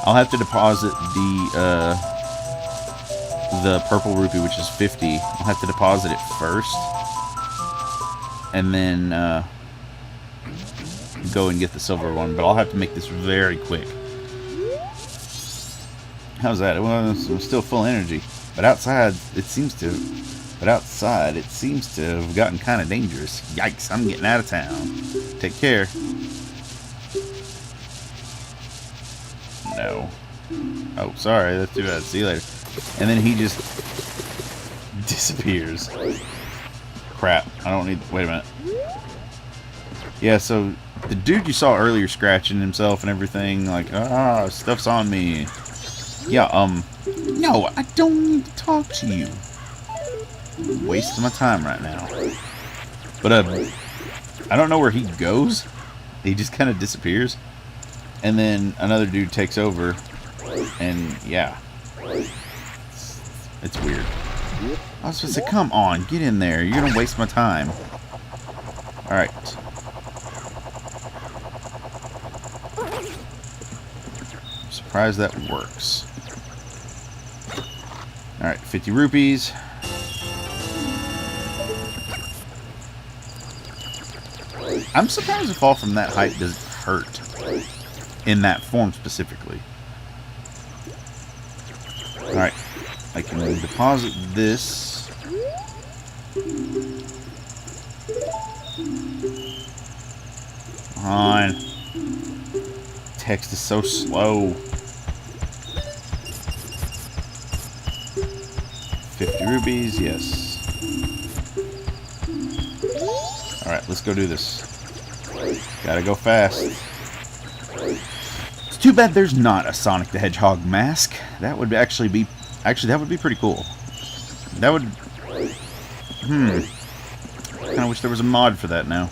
I'll have to deposit the purple rupee, which is 50. I'll have to deposit it first, and then go and get the silver one. But I'll have to make this very quick. How's that? Well, I'm still full energy, but outside it seems to have gotten kind of dangerous. Yikes! I'm getting out of town. Take care. No. Oh, sorry. That's too bad. See you later. And then he just disappears. Crap. I don't need... Wait a minute. Yeah, so the dude you saw earlier scratching himself and everything, like, stuff's on me. Yeah, no, I don't need to talk to you. I'm wasting my time right now. But, I don't know where he goes. He just kind of disappears. And then another dude takes over. And, yeah. It's weird. I was supposed to say, come on, get in there. You're gonna waste my time. Alright. surprised that works. Alright, 50 rupees. I'm surprised a fall from that height doesn't hurt. In that form specifically. Alright. I can deposit this. Come on. Text is so slow. 50 rupees, yes. Alright, let's go do this. Gotta go fast. It's too bad there's not a Sonic the Hedgehog mask. That would actually be pretty cool. That would... Kinda wish there was a mod for that now.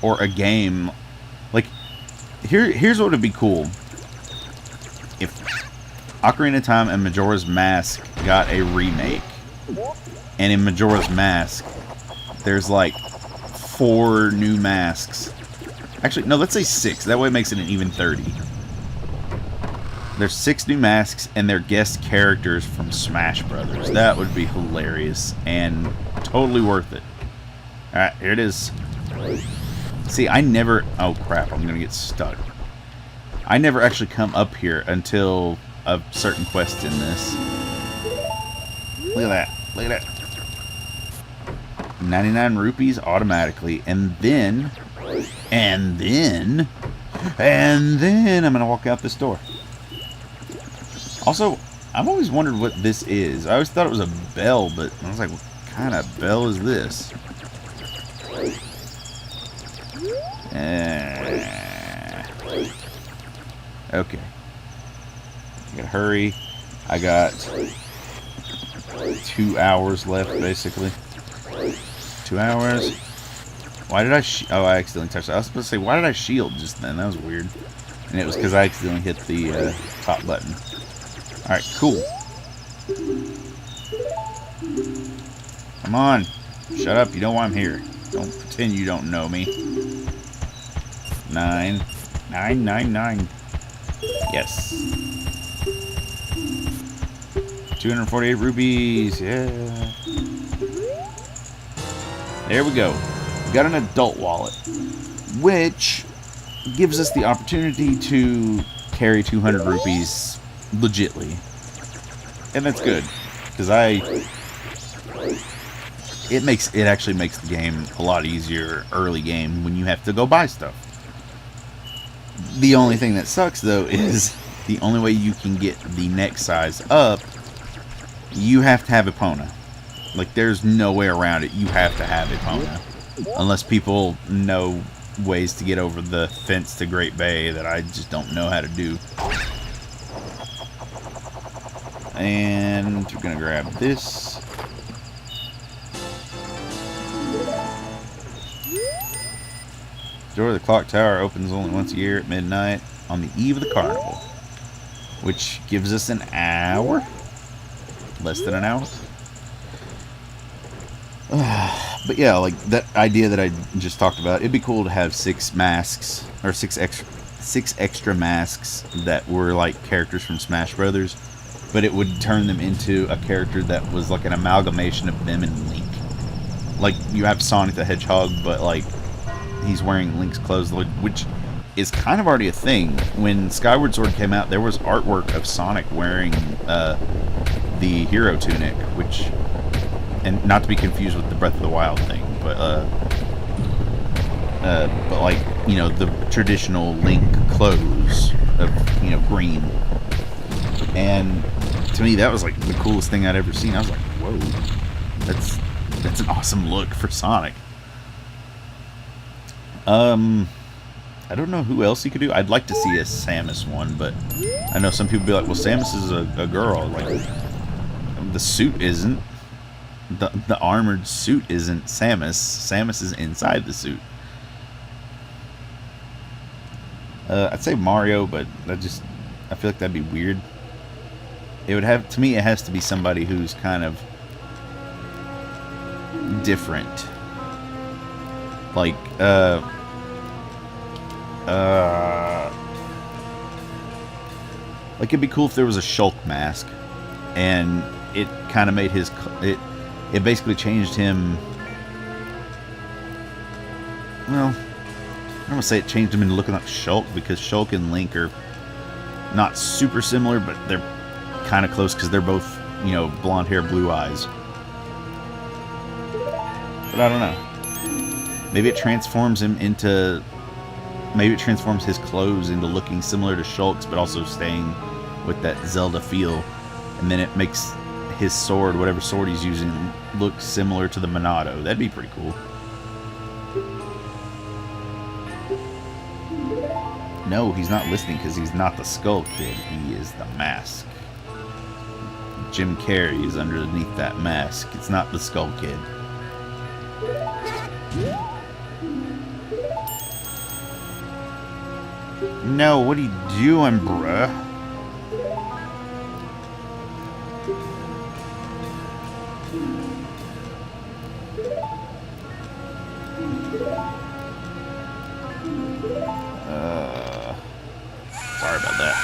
Or a game. Like, here's what would be cool. If Ocarina of Time and Majora's Mask got a remake. And in Majora's Mask, there's like 4 new masks. Actually, no, let's say 6. That way it makes it an even 30. There's 6 new masks, and they're guest characters from Smash Brothers. That would be hilarious and totally worth it. Alright, here it is. See, I never... Oh, crap, I'm going to get stuck. I never actually come up here until a certain quest in this. Look at that. Look at that. 99 rupees automatically. And then I'm going to walk out this door. Also, I've always wondered what this is. I always thought it was a bell, but I was like, what kind of bell is this? Okay. I gotta hurry. I got 2 hours left, basically. 2 hours. Why did I oh, I accidentally touched it. I was supposed to say, why did I shield just then? That was weird. And it was because I accidentally hit the top button. Alright, cool. Come on. Shut up. You know why I'm here. Don't pretend you don't know me. 9. 9, 9, 9. Yes. 248 rupees. Yeah. There we go. We got an adult wallet, which gives us the opportunity to carry 200 rupees legitly. And that's good, because it actually makes the game a lot easier early game when you have to go buy stuff. The only thing that sucks though is the only way you can get the next size up, you have to have Epona. Like, there's no way around it. You have to have Epona. Unless people know ways to get over the fence to Great Bay that I just don't know how to do. And we're gonna grab this. The door of the clock tower opens only once a year at midnight on the eve of the carnival, which gives us an hour. Less than an hour. But yeah, like that idea that I just talked about, it'd be cool to have 6 masks, or 6 extra masks that were like characters from Smash Brothers, but it would turn them into a character that was like an amalgamation of them and Link. Like, you have Sonic the Hedgehog, but like he's wearing Link's clothes, which is kind of already a thing. When Skyward Sword came out, there was artwork of Sonic wearing the hero tunic, which, and not to be confused with the Breath of the Wild thing, but like, you know, the traditional Link clothes of, you know, green. And to me, that was like the coolest thing I'd ever seen. I was like, whoa, that's an awesome look for Sonic. I don't know who else you could do. I'd like to see a Samus one, but I know some people be like, well, Samus is a girl. Like, the suit isn't. The armored suit isn't Samus. Samus is inside the suit. I'd say Mario, but I feel like that'd be weird. It would have, to me, it has to be somebody who's kind of different. Like, Like, it'd be cool if there was a Shulk mask, and it kind of made his... It basically changed him... Well, I'm going to say it changed him into looking like Shulk, because Shulk and Link are not super similar, but they're kind of close, because they're both, you know, blonde hair, blue eyes. But I don't know. Maybe it transforms him into... Maybe it transforms his clothes into looking similar to Shulk's, but also staying with that Zelda feel. And then it makes his sword, whatever sword he's using, look similar to the Monado. That'd be pretty cool. No, he's not listening because he's not the Skull Kid. He is the mask. Jim Carrey is underneath that mask. It's not the Skull Kid. No, what are you doing, bruh? Sorry about that.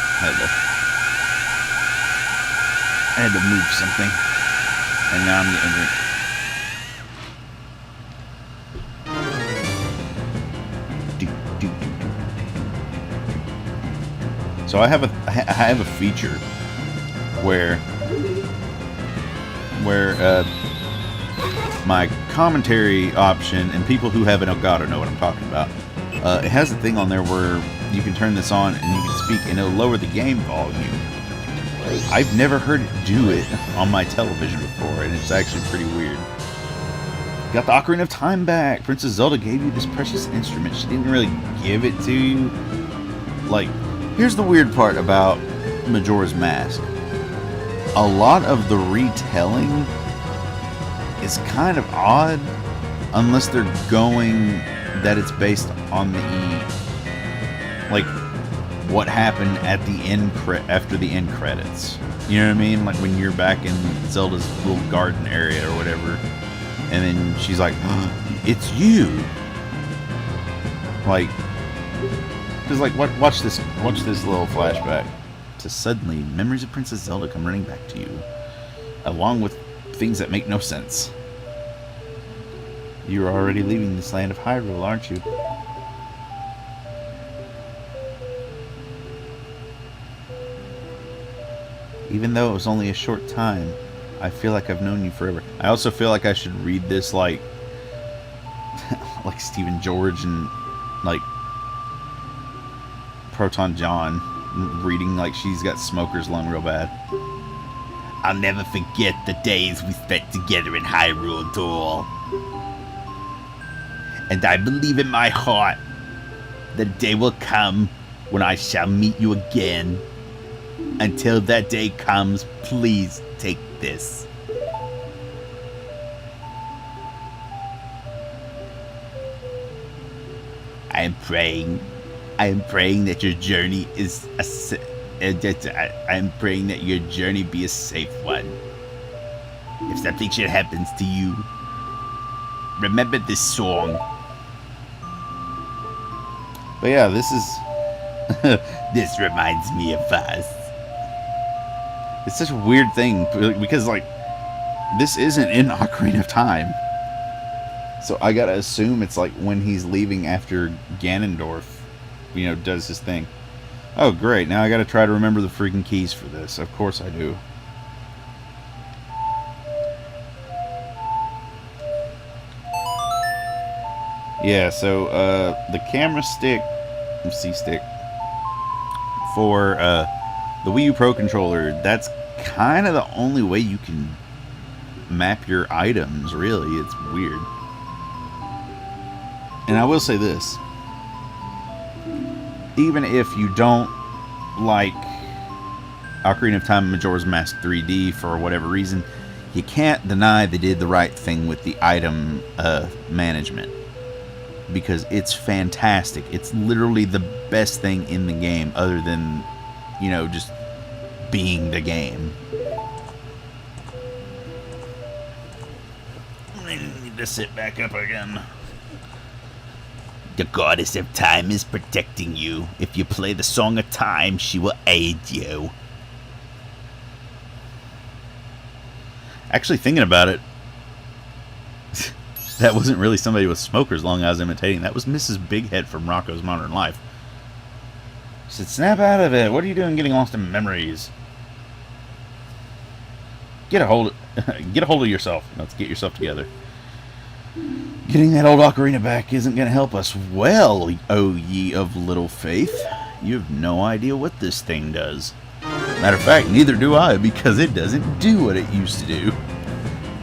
I had to move something. And now I'm getting it. So I have a feature where my commentary option, and people who have an Elgato know what I'm talking about. It has a thing on there where you can turn this on and you can speak, and it'll lower the game volume. I've never heard it do it on my television before, and it's actually pretty weird. Got the Ocarina of Time back. Princess Zelda gave you this precious instrument. She didn't really give it to you. Like, here's the weird part about Majora's Mask. A lot of the retelling is kind of odd, unless they're going that it's based on like what happened at the end after the end credits. You know what I mean? Like when you're back in Zelda's little garden area or whatever, and then she's like, oh, "It's you!" Like, because like watch this little flashback to suddenly memories of Princess Zelda come running back to you, along with things that make no sense. You're already leaving this land of Hyrule, aren't you? Even though it was only a short time, I feel like I've known you forever. I also feel like I should read this like like Stephen George and like Proton John reading like she's got smoker's lung real bad. I'll never forget the days we spent together in Hyrule Duel. And I believe in my heart that a day will come when I shall meet you again. Until that day comes, please take this. I am praying that your journey is I am praying that your journey be a safe one. If something should happen to you, remember this song. But yeah, this is this reminds me of us. It's such a weird thing because like this isn't in Ocarina of Time. So I gotta assume it's like when he's leaving after Ganondorf, you know, does his thing. Oh great, now I gotta try to remember the freaking keys for this. Of course I do. Yeah, so the camera stick, C-stick, for the Wii U Pro controller, that's kind of the only way you can map your items, really. It's weird. And I will say this. Even if you don't like Ocarina of Time and Majora's Mask 3D for whatever reason, you can't deny they did the right thing with the item management. Because it's fantastic. It's literally the best thing in the game other than, you know, just being the game. I need to sit back up again. The goddess of time is protecting you. If you play the Song of Time, she will aid you. Actually, thinking about it, that wasn't really somebody with smoker's lung I was imitating. That was Mrs. Bighead from Rocko's Modern Life. She said, "Snap out of it. What are you doing getting lost in memories? Get a hold of yourself. Let's get yourself together. Getting that old ocarina back isn't going to help us. Well, O ye of little faith, you have no idea what this thing does. Matter of fact, neither do I, because it doesn't do what it used to do.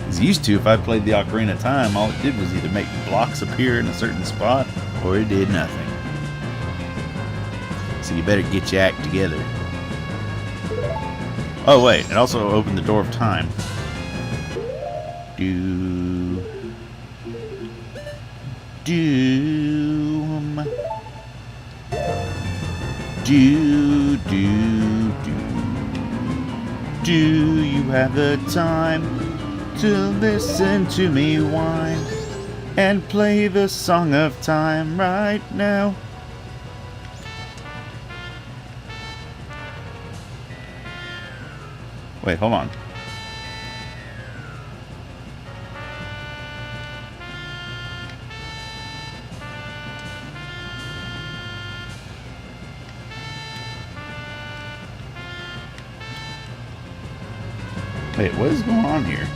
As it used to, if I played the Ocarina of Time, all it did was either make blocks appear in a certain spot, or it did nothing. So you better get your act together." Oh wait, it also opened the door of time. Doom. Do you have the time to listen to me whine and play the song of time right now? Wait, hold on. Wait, what is going on here?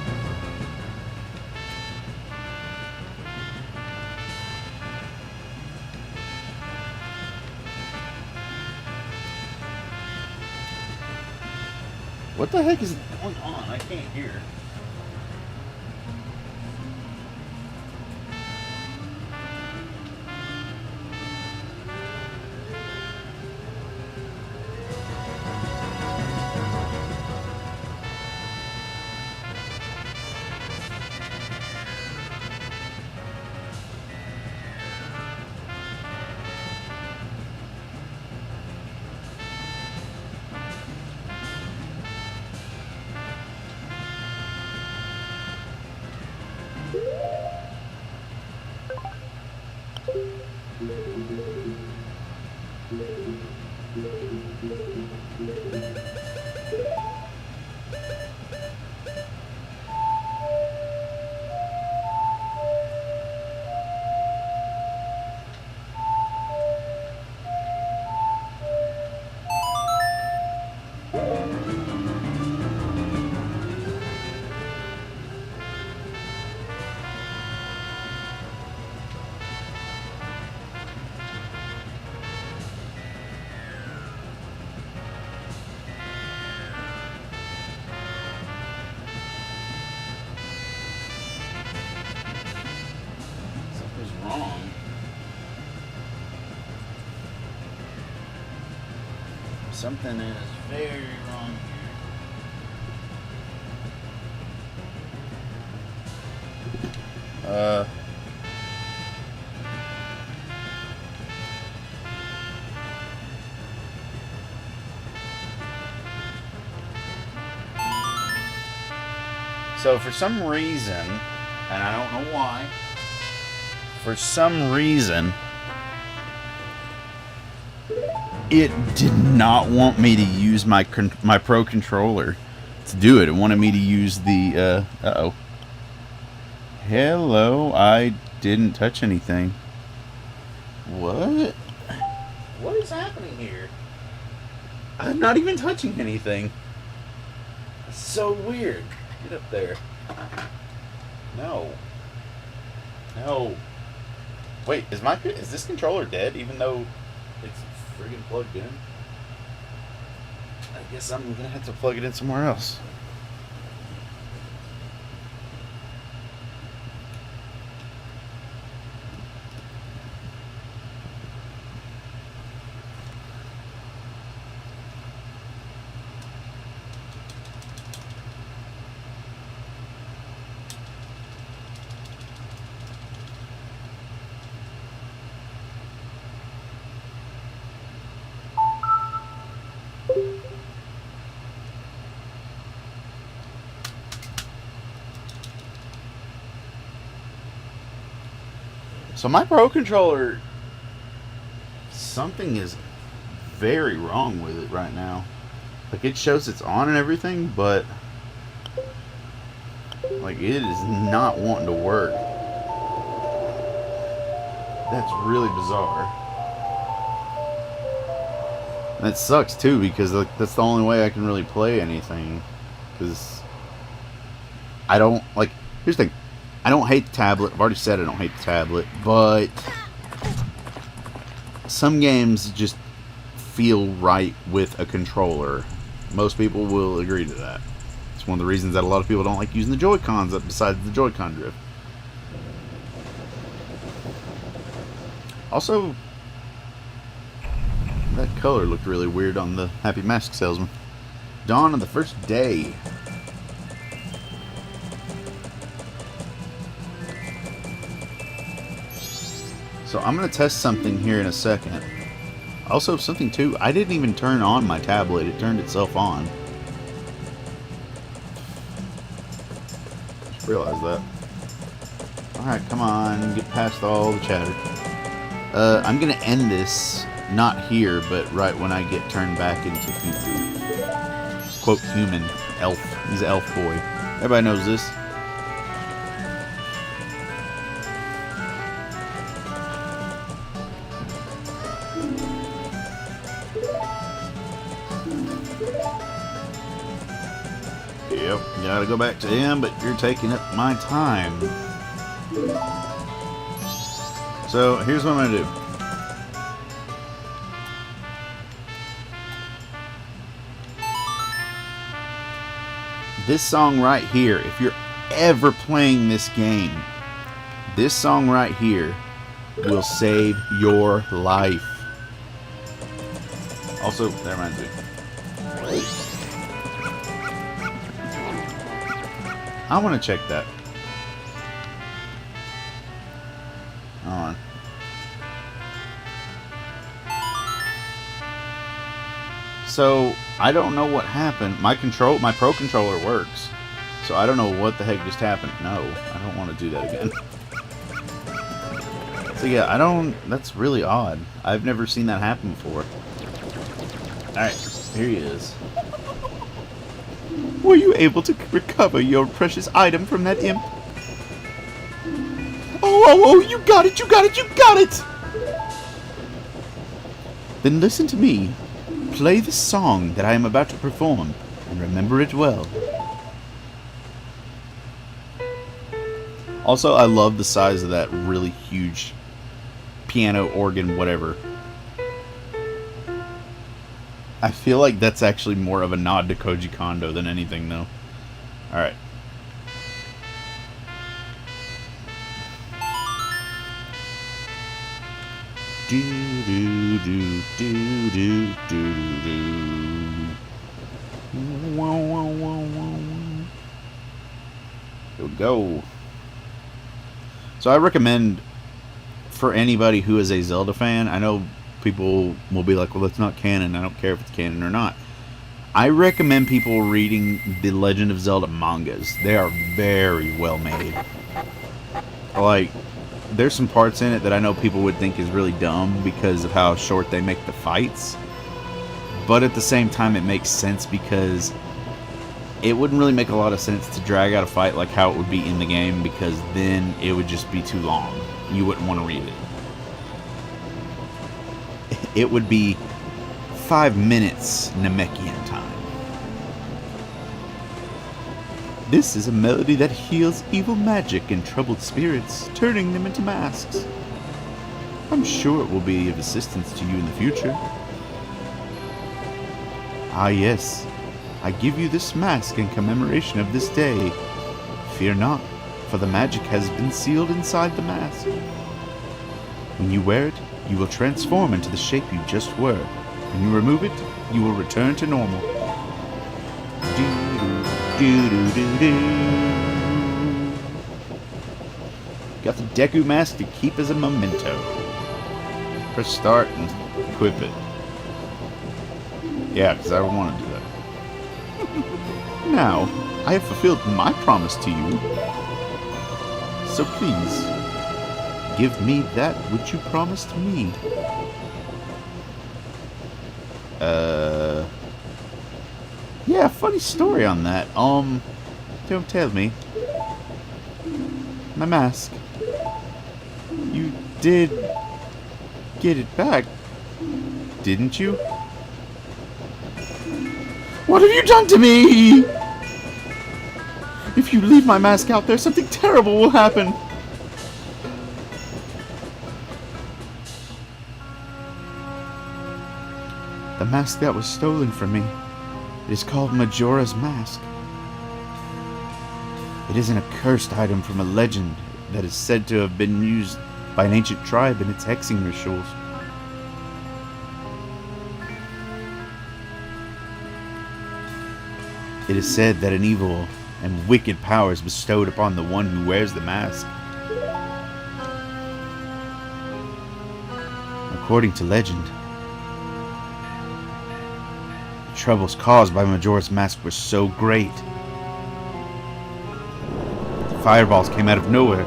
What the heck is going on? I can't hear. Wrong. Something is very wrong here. So for some reason, and I don't know why, for some reason, it did not want me to use my Pro Controller to do it. It wanted me to use the, uh-oh. Hello, I didn't touch anything. What? What is happening here? I'm not even touching anything. It's so weird. Get up there. No. No. Wait, is this controller dead even though it's friggin' plugged in? I guess I'm gonna have to plug it in somewhere else. So my Pro Controller, something is very wrong with it right now. Like, it shows it's on and everything, but Like, it is not wanting to work. That's really bizarre. And that sucks too, because like, that's the only way I can really play anything. Because I don't, like, here's the thing. I don't hate the tablet. I've already said I don't hate the tablet. But some games just feel right with a controller. Most people will agree to that. It's one of the reasons that a lot of people don't like using the Joy-Cons besides the Joy-Con drift. Also, that color looked really weird on the Happy Mask Salesman. Dawn of the first day. So I'm going to test something here in a second. Also, something too, I didn't even turn on my tablet. It turned itself on. Just realized that. Alright, come on. Get past all the chatter. I'm going to end this, not here, but right when I get turned back into quote, human elf. He's an elf boy. Everybody knows this. Yep, gotta go back to him, but you're taking up my time. So, here's what I'm gonna do. This song right here, if you're ever playing this game, this song right here will save your life. Also, that reminds me. I want to check that. Hold on. So, I don't know what happened. My Pro Controller works. So, I don't know what the heck just happened. No, I don't want to do that again. So, yeah, that's really odd. I've never seen that happen before. Alright, here he is. Were you able to recover your precious item from that imp? Oh, you got it, you got it, you got it! Then listen to me. Play the song that I am about to perform, and remember it well. Also, I love the size of that really huge piano, organ, whatever. I feel like that's actually more of a nod to Koji Kondo than anything, though. Alright. Do do do do do do do. Wow wow wow wow. Here we go. So I recommend for anybody who is a Zelda fan. I know people will be like, well, that's not canon. I don't care if it's canon or not. I recommend people reading the Legend of Zelda mangas. They are very well made. Like, there's some parts in it that I know people would think is really dumb because of how short they make the fights. But at the same time, it makes sense because it wouldn't really make a lot of sense to drag out a fight like how it would be in the game, because then it would just be too long. You wouldn't want to read it. It would be 5 minutes Namekian time. This is a melody that heals evil magic and troubled spirits, turning them into masks. I'm sure it will be of assistance to you in the future. Ah yes, I give you this mask in commemoration of this day. Fear not, for the magic has been sealed inside the mask. When you wear it, you will transform into the shape you just were. When you remove it, you will return to normal. Got the Deku mask to keep as a memento. Press start and equip it. Yeah, because I don't want to do that. Now, I have fulfilled my promise to you. So please, give me that which you promised me. Yeah, funny story on that. Don't tell me. My mask. You did get it back, didn't you? What have you done to me? If you leave my mask out there, something terrible will happen. The mask that was stolen from me. It is called Majora's Mask. It is an accursed item from a legend that is said to have been used by an ancient tribe in its hexing rituals. It is said that an evil and wicked power is bestowed upon the one who wears the mask. According to legend, the troubles caused by Majora's Mask were so great. The fireballs came out of nowhere.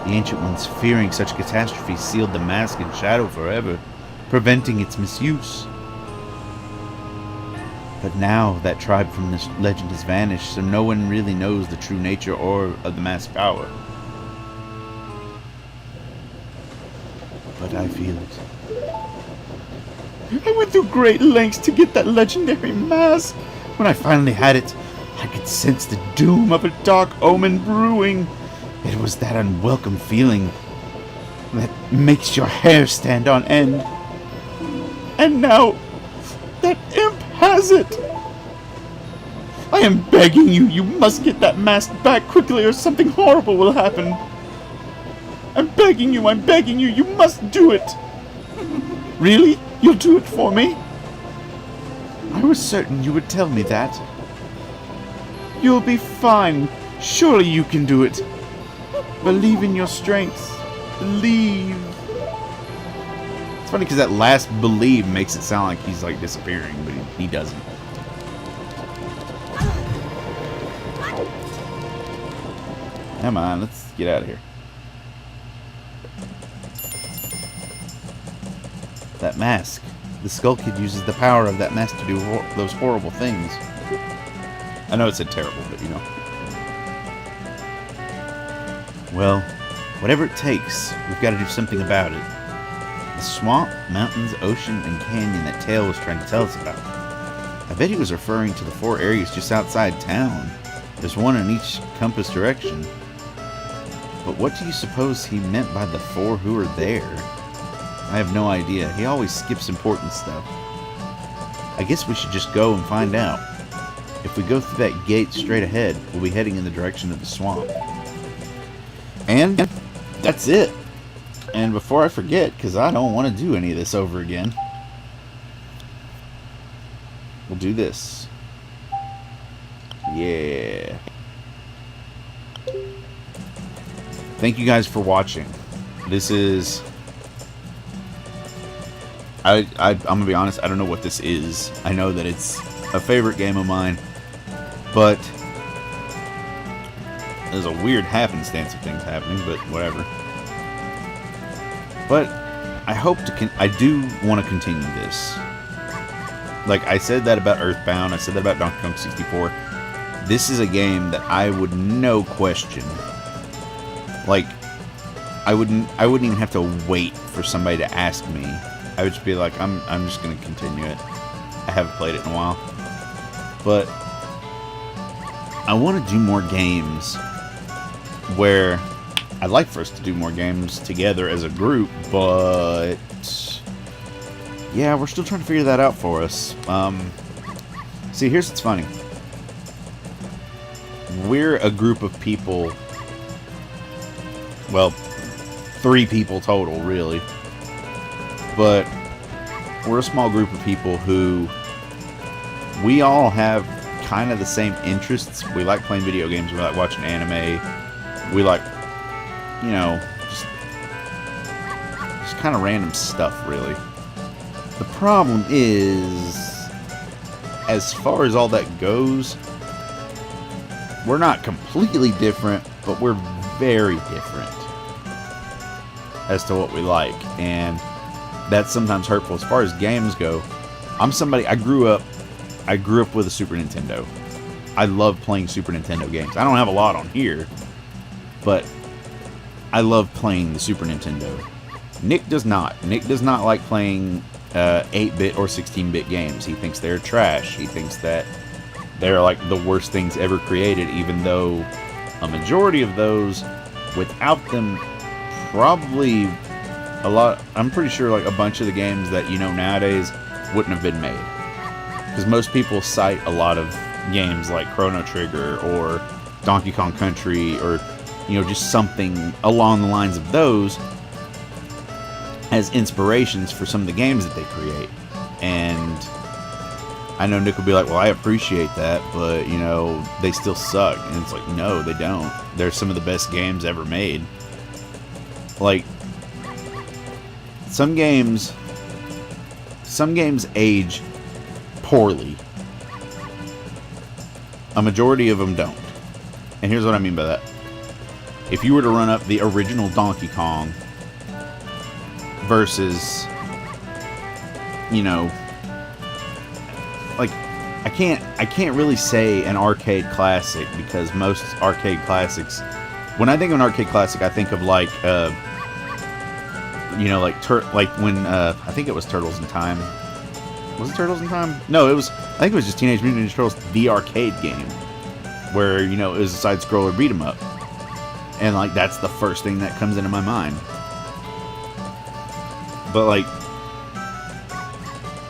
The Ancient Ones, fearing such catastrophe, sealed the mask in shadow forever, preventing its misuse. But now that tribe from this legend has vanished, so no one really knows the true nature of the mask's power. But I feel it. I went through great lengths to get that legendary mask. When I finally had it, I could sense the doom of a dark omen brewing. It was that unwelcome feeling that makes your hair stand on end. And now, that imp has it! I am begging you, you must get that mask back quickly or something horrible will happen. I'm begging you, you must do it! Really? You'll do it for me? I was certain you would tell me that. You'll be fine. Surely you can do it. Believe in your strength. Believe. It's funny because that last believe makes it sound like he's like disappearing, but he doesn't. Come on, let's get out of here. That mask. The Skull Kid uses the power of that mask to do those horrible things. I know it said terrible, but you know. Well, whatever it takes, we've got to do something about it. The swamp, mountains, ocean, and canyon that Tail was trying to tell us about. I bet he was referring to the 4 areas just outside town. There's one in each compass direction. But what do you suppose he meant by the 4 who are there? I have no idea. He always skips important stuff. I guess we should just go and find out. If we go through that gate straight ahead, we'll be heading in the direction of the swamp. And that's it. And before I forget, because I don't want to do any of this over again, we'll do this. Yeah. Thank you guys for watching. This is... I'm going to be honest, I don't know what this is. I know that it's a favorite game of mine, but there's a weird happenstance of things happening, but whatever. But I hope to I do want to continue this. Like I said that about Earthbound, I said that about Donkey Kong 64. This is a game that I would no question. Like I wouldn't even have to wait for somebody to ask me. I would just be like, I'm just gonna continue it. I haven't played it in a while. But I want to do more games where I'd like for us to do more games together as a group, but yeah, we're still trying to figure that out for us. See, here's what's funny. We're a group of people, well, 3 people total, really. But we're a small group of people who we all have kind of the same interests. We like playing video games. We like watching anime. We like, you know, just kind of random stuff, really. The problem is, as far as all that goes, we're not completely different, but we're very different as to what we like. And that's sometimes hurtful. As far as games go, I'm somebody, I grew up with a Super Nintendo. I love playing Super Nintendo games. I don't have a lot on here, but I love playing the Super Nintendo. Nick does not. Nick does not like playing 8-bit or 16-bit games. He thinks they're trash. He thinks that they're like the worst things ever created, even though a majority of those, without them, probably a lot, I'm pretty sure like a bunch of the games that you know nowadays wouldn't have been made. Because most people cite a lot of games like Chrono Trigger or Donkey Kong Country or, you know, just something along the lines of those as inspirations for some of the games that they create. And I know Nick will be like, well, I appreciate that, but, you know, they still suck. And it's like, no, they don't. They're some of the best games ever made. Like, some games age poorly. A majority of them don't. And here's what I mean by that. If you were to run up the original Donkey Kong versus, you know, like, I can't really say an arcade classic, because most arcade classics, when I think of an arcade classic, I think of like, you know, like when I think it was Turtles in Time. Was it Turtles in Time? No, I think it was just Teenage Mutant Ninja Turtles, the arcade game, where, you know, it was a side-scroller beat 'em up, and like that's the first thing that comes into my mind. But like,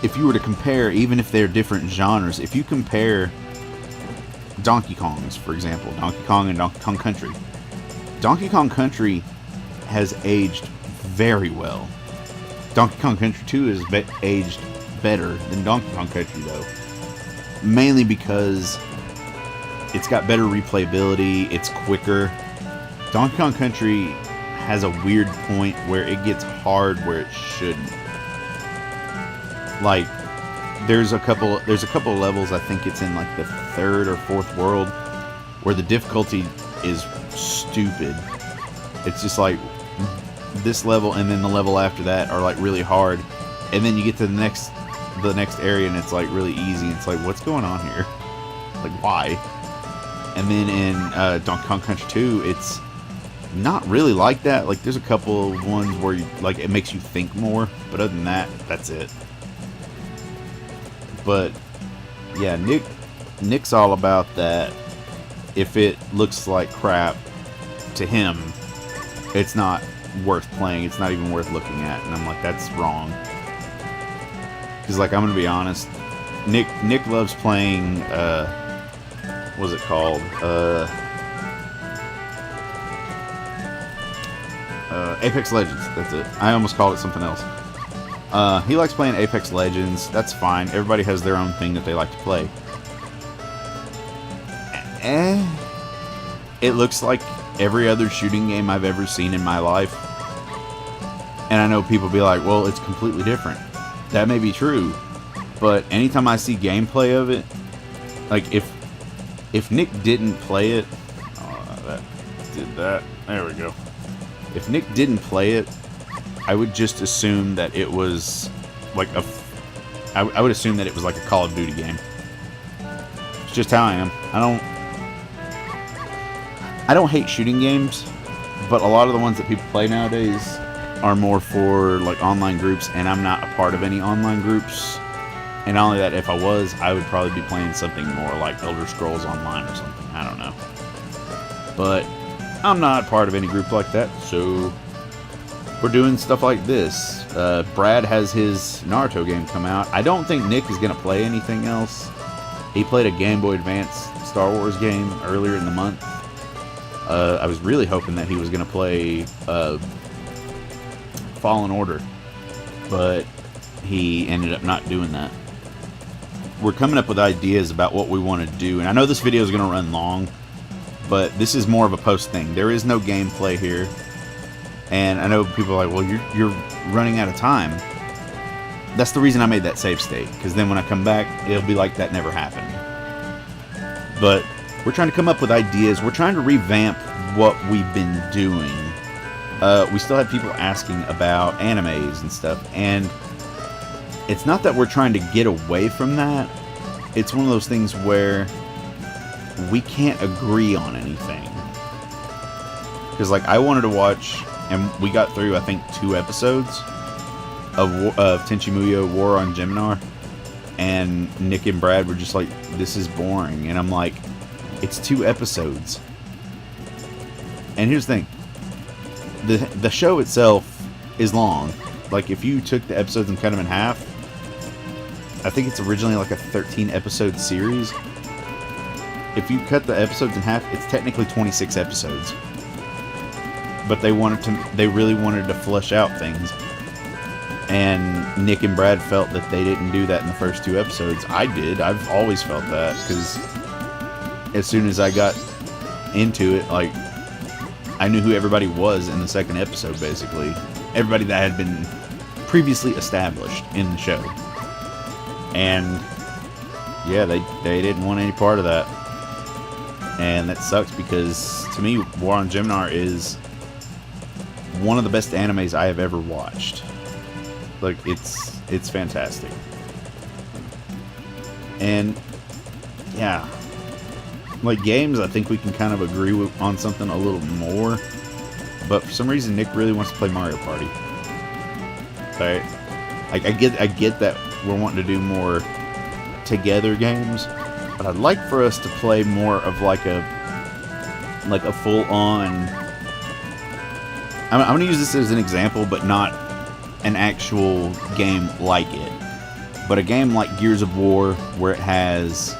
if you were to compare, even if they're different genres, if you compare Donkey Kongs, for example, Donkey Kong and Donkey Kong Country, Donkey Kong Country has aged very well. Donkey Kong Country 2 has aged better than Donkey Kong Country, though. Mainly because it's got better replayability, it's quicker. Donkey Kong Country has a weird point where it gets hard where it shouldn't. Like, there's a couple of levels, I think it's in like the 3rd or 4th world, where the difficulty is stupid. It's just like this level and then the level after that are like really hard, and then you get to the next area and it's like really easy. It's like, what's going on here? Like, why? And then in Donkey Kong Country 2, it's not really like that. Like, there's a couple of ones where you, like, it makes you think more, but other than that, that's it. But yeah, Nick's all about that. If it looks like crap to him, it's not worth playing. It's not even worth looking at. And I'm like, that's wrong. Because, like, I'm gonna be honest, Nick loves playing what's it called? Apex Legends. That's it. I almost called it something else. He likes playing Apex Legends. That's fine. Everybody has their own thing that they like to play. It looks like every other shooting game I've ever seen in my life. And I know people be like, well, it's completely different. That may be true. But anytime I see gameplay of it, like, if Nick didn't play it... Oh, that did that. There we go. If Nick didn't play it, I would just assume that it was like I would assume that it was like a Call of Duty game. It's just how I am. I don't hate shooting games, but a lot of the ones that people play nowadays are more for like online groups, and I'm not a part of any online groups. And not only that, if I was, I would probably be playing something more like Elder Scrolls Online or something. I don't know. But I'm not part of any group like that, so we're doing stuff like this. Brad has his Naruto game come out. I don't think Nick is going to play anything else. He played a Game Boy Advance Star Wars game earlier in the month. I was really hoping that he was going to play Fallen Order, but he ended up not doing that. We're coming up with ideas about what we want to do, and I know this video is going to run long, but this is more of a post thing. There is no gameplay here. And I know people are like, well, you're running out of time. That's the reason I made that save state, because then when I come back, it'll be like that never happened. But we're trying to come up with ideas. We're trying to revamp what we've been doing. We still have people asking about animes and stuff, and it's not that we're trying to get away from that. It's one of those things where we can't agree on anything. Because, like, I wanted to watch, and we got through, I think, 2 episodes of Tenchi Muyo War on Geminar, and Nick and Brad were just like, this is boring. And I'm like, it's 2 episodes. And here's the thing. The show itself is long. Like, if you took the episodes and cut them in half, I think it's originally like a 13-episode series. If you cut the episodes in half, it's technically 26 episodes. But they really wanted to flesh out things. And Nick and Brad felt that they didn't do that in the first 2 episodes. I did. I've always felt that, because as soon as I got into it, like, I knew who everybody was in the second episode, basically. Everybody that had been previously established in the show. And yeah, they didn't want any part of that. And that sucks, because to me, War on Geminar is one of the best animes I have ever watched. Like, it's fantastic. And yeah, like, games, I think we can kind of agree on something a little more. But for some reason, Nick really wants to play Mario Party. Right? Like, I get that we're wanting to do more together games, but I'd like for us to play more of like a full-on. I'm going to use this as an example, but not an actual game like it. But a game like Gears of War, where it has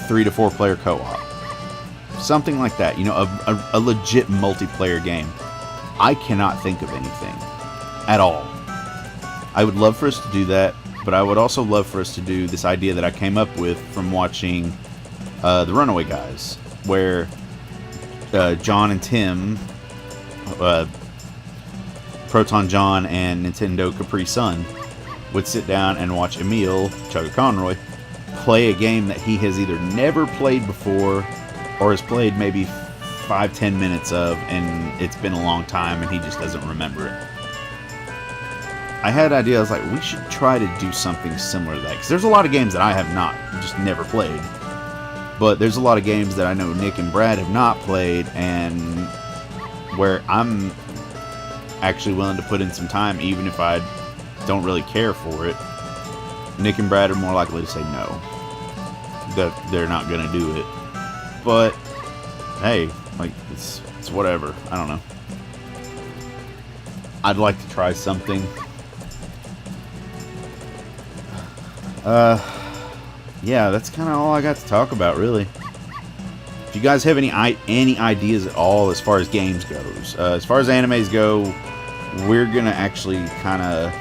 3 to 4 player co-op. Something like that. You know, a legit multiplayer game. I cannot think of anything at all. I would love for us to do that, but I would also love for us to do this idea that I came up with from watching The Runaway Guys, where John and Tim, Proton John and Nintendo Capri Sun, would sit down and watch Emil, Chugga Conroy, play a game that he has either never played before or has played maybe 5-10 minutes of, and it's been a long time and he just doesn't remember it. I had an idea. I was like, we should try to do something similar to that, because there's a lot of games that I have not, just never played, but there's a lot of games that I know Nick and Brad have not played, and where I'm actually willing to put in some time, even if I don't really care for it. Nick and Brad are more likely to say no, that they're not going to do it. But hey, like, it's whatever. I don't know. I'd like to try something. Yeah, that's kind of all I got to talk about, really. If you guys have any ideas at all as far as games goes, as far as animes go, we're gonna actually kind of,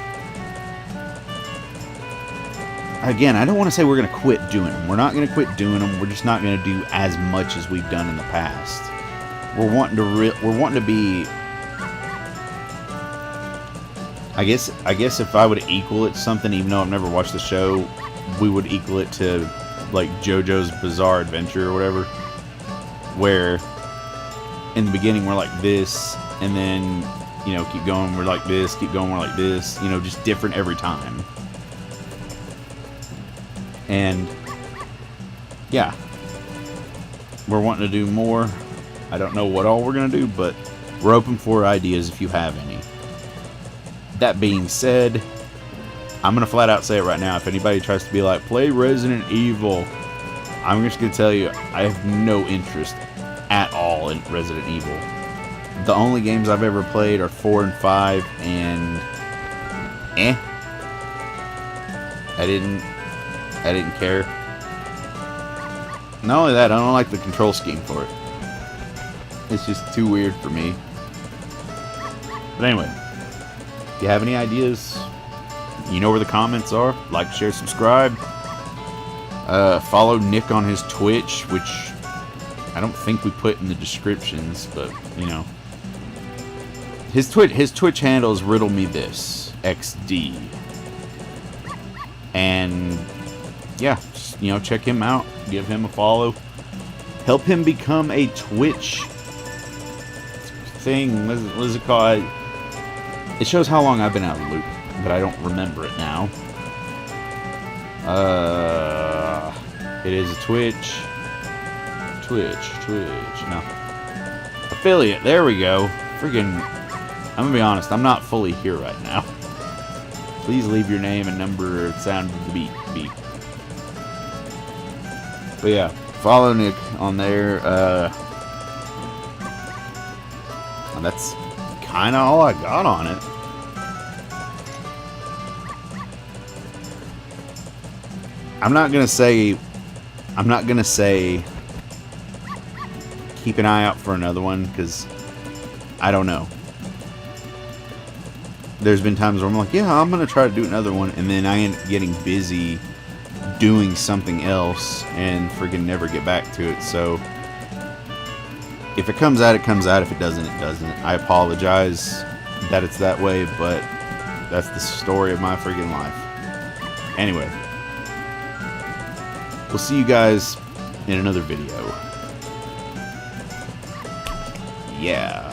again, I don't want to say we're gonna quit doing them. We're not gonna quit doing them. We're just not gonna do as much as we've done in the past. We're wanting to be. I guess if I would equal it to something, even though I've never watched the show, we would equal it to like JoJo's Bizarre Adventure or whatever, where in the beginning we're like this, and then, you know, keep going, we're like this, keep going, we're like this, you know, just different every time. And yeah, we're wanting to do more. I don't know what all we're gonna do, but we're open for ideas if you have any. That being said, I'm going to flat out say it right now. If anybody tries to be like, play Resident Evil, I'm just going to tell you, I have no interest at all in Resident Evil. The only games I've ever played are 4 and 5, and I didn't care. Not only that, I don't like the control scheme for it. It's just too weird for me. But anyway, if you have any ideas, you know where the comments are. Like, share, subscribe. Follow Nick on his Twitch, which I don't think we put in the descriptions, but, you know. His Twitch handle is RiddleMeThis, XD. And, yeah, just, you know, check him out. Give him a follow. Help him become a Twitch thing. What is it called? It shows how long I've been out of the loop, but I don't remember it now. It is a Twitch. Twitch. No. Affiliate. There we go. Friggin'. I'm gonna be honest. I'm not fully here right now. Please leave your name and number at sound of the beep. Beep. But yeah, follow Nick on there. And that's kind of all I got on it. I'm not gonna say keep an eye out for another one, because I don't know. There's been times where I'm like, yeah, I'm gonna try to do another one, and then I end up getting busy doing something else and freaking never get back to it. So if it comes out, it comes out. If it doesn't, it doesn't. I apologize that it's that way, but that's the story of my freaking life. Anyway, we'll see you guys in another video. Yeah.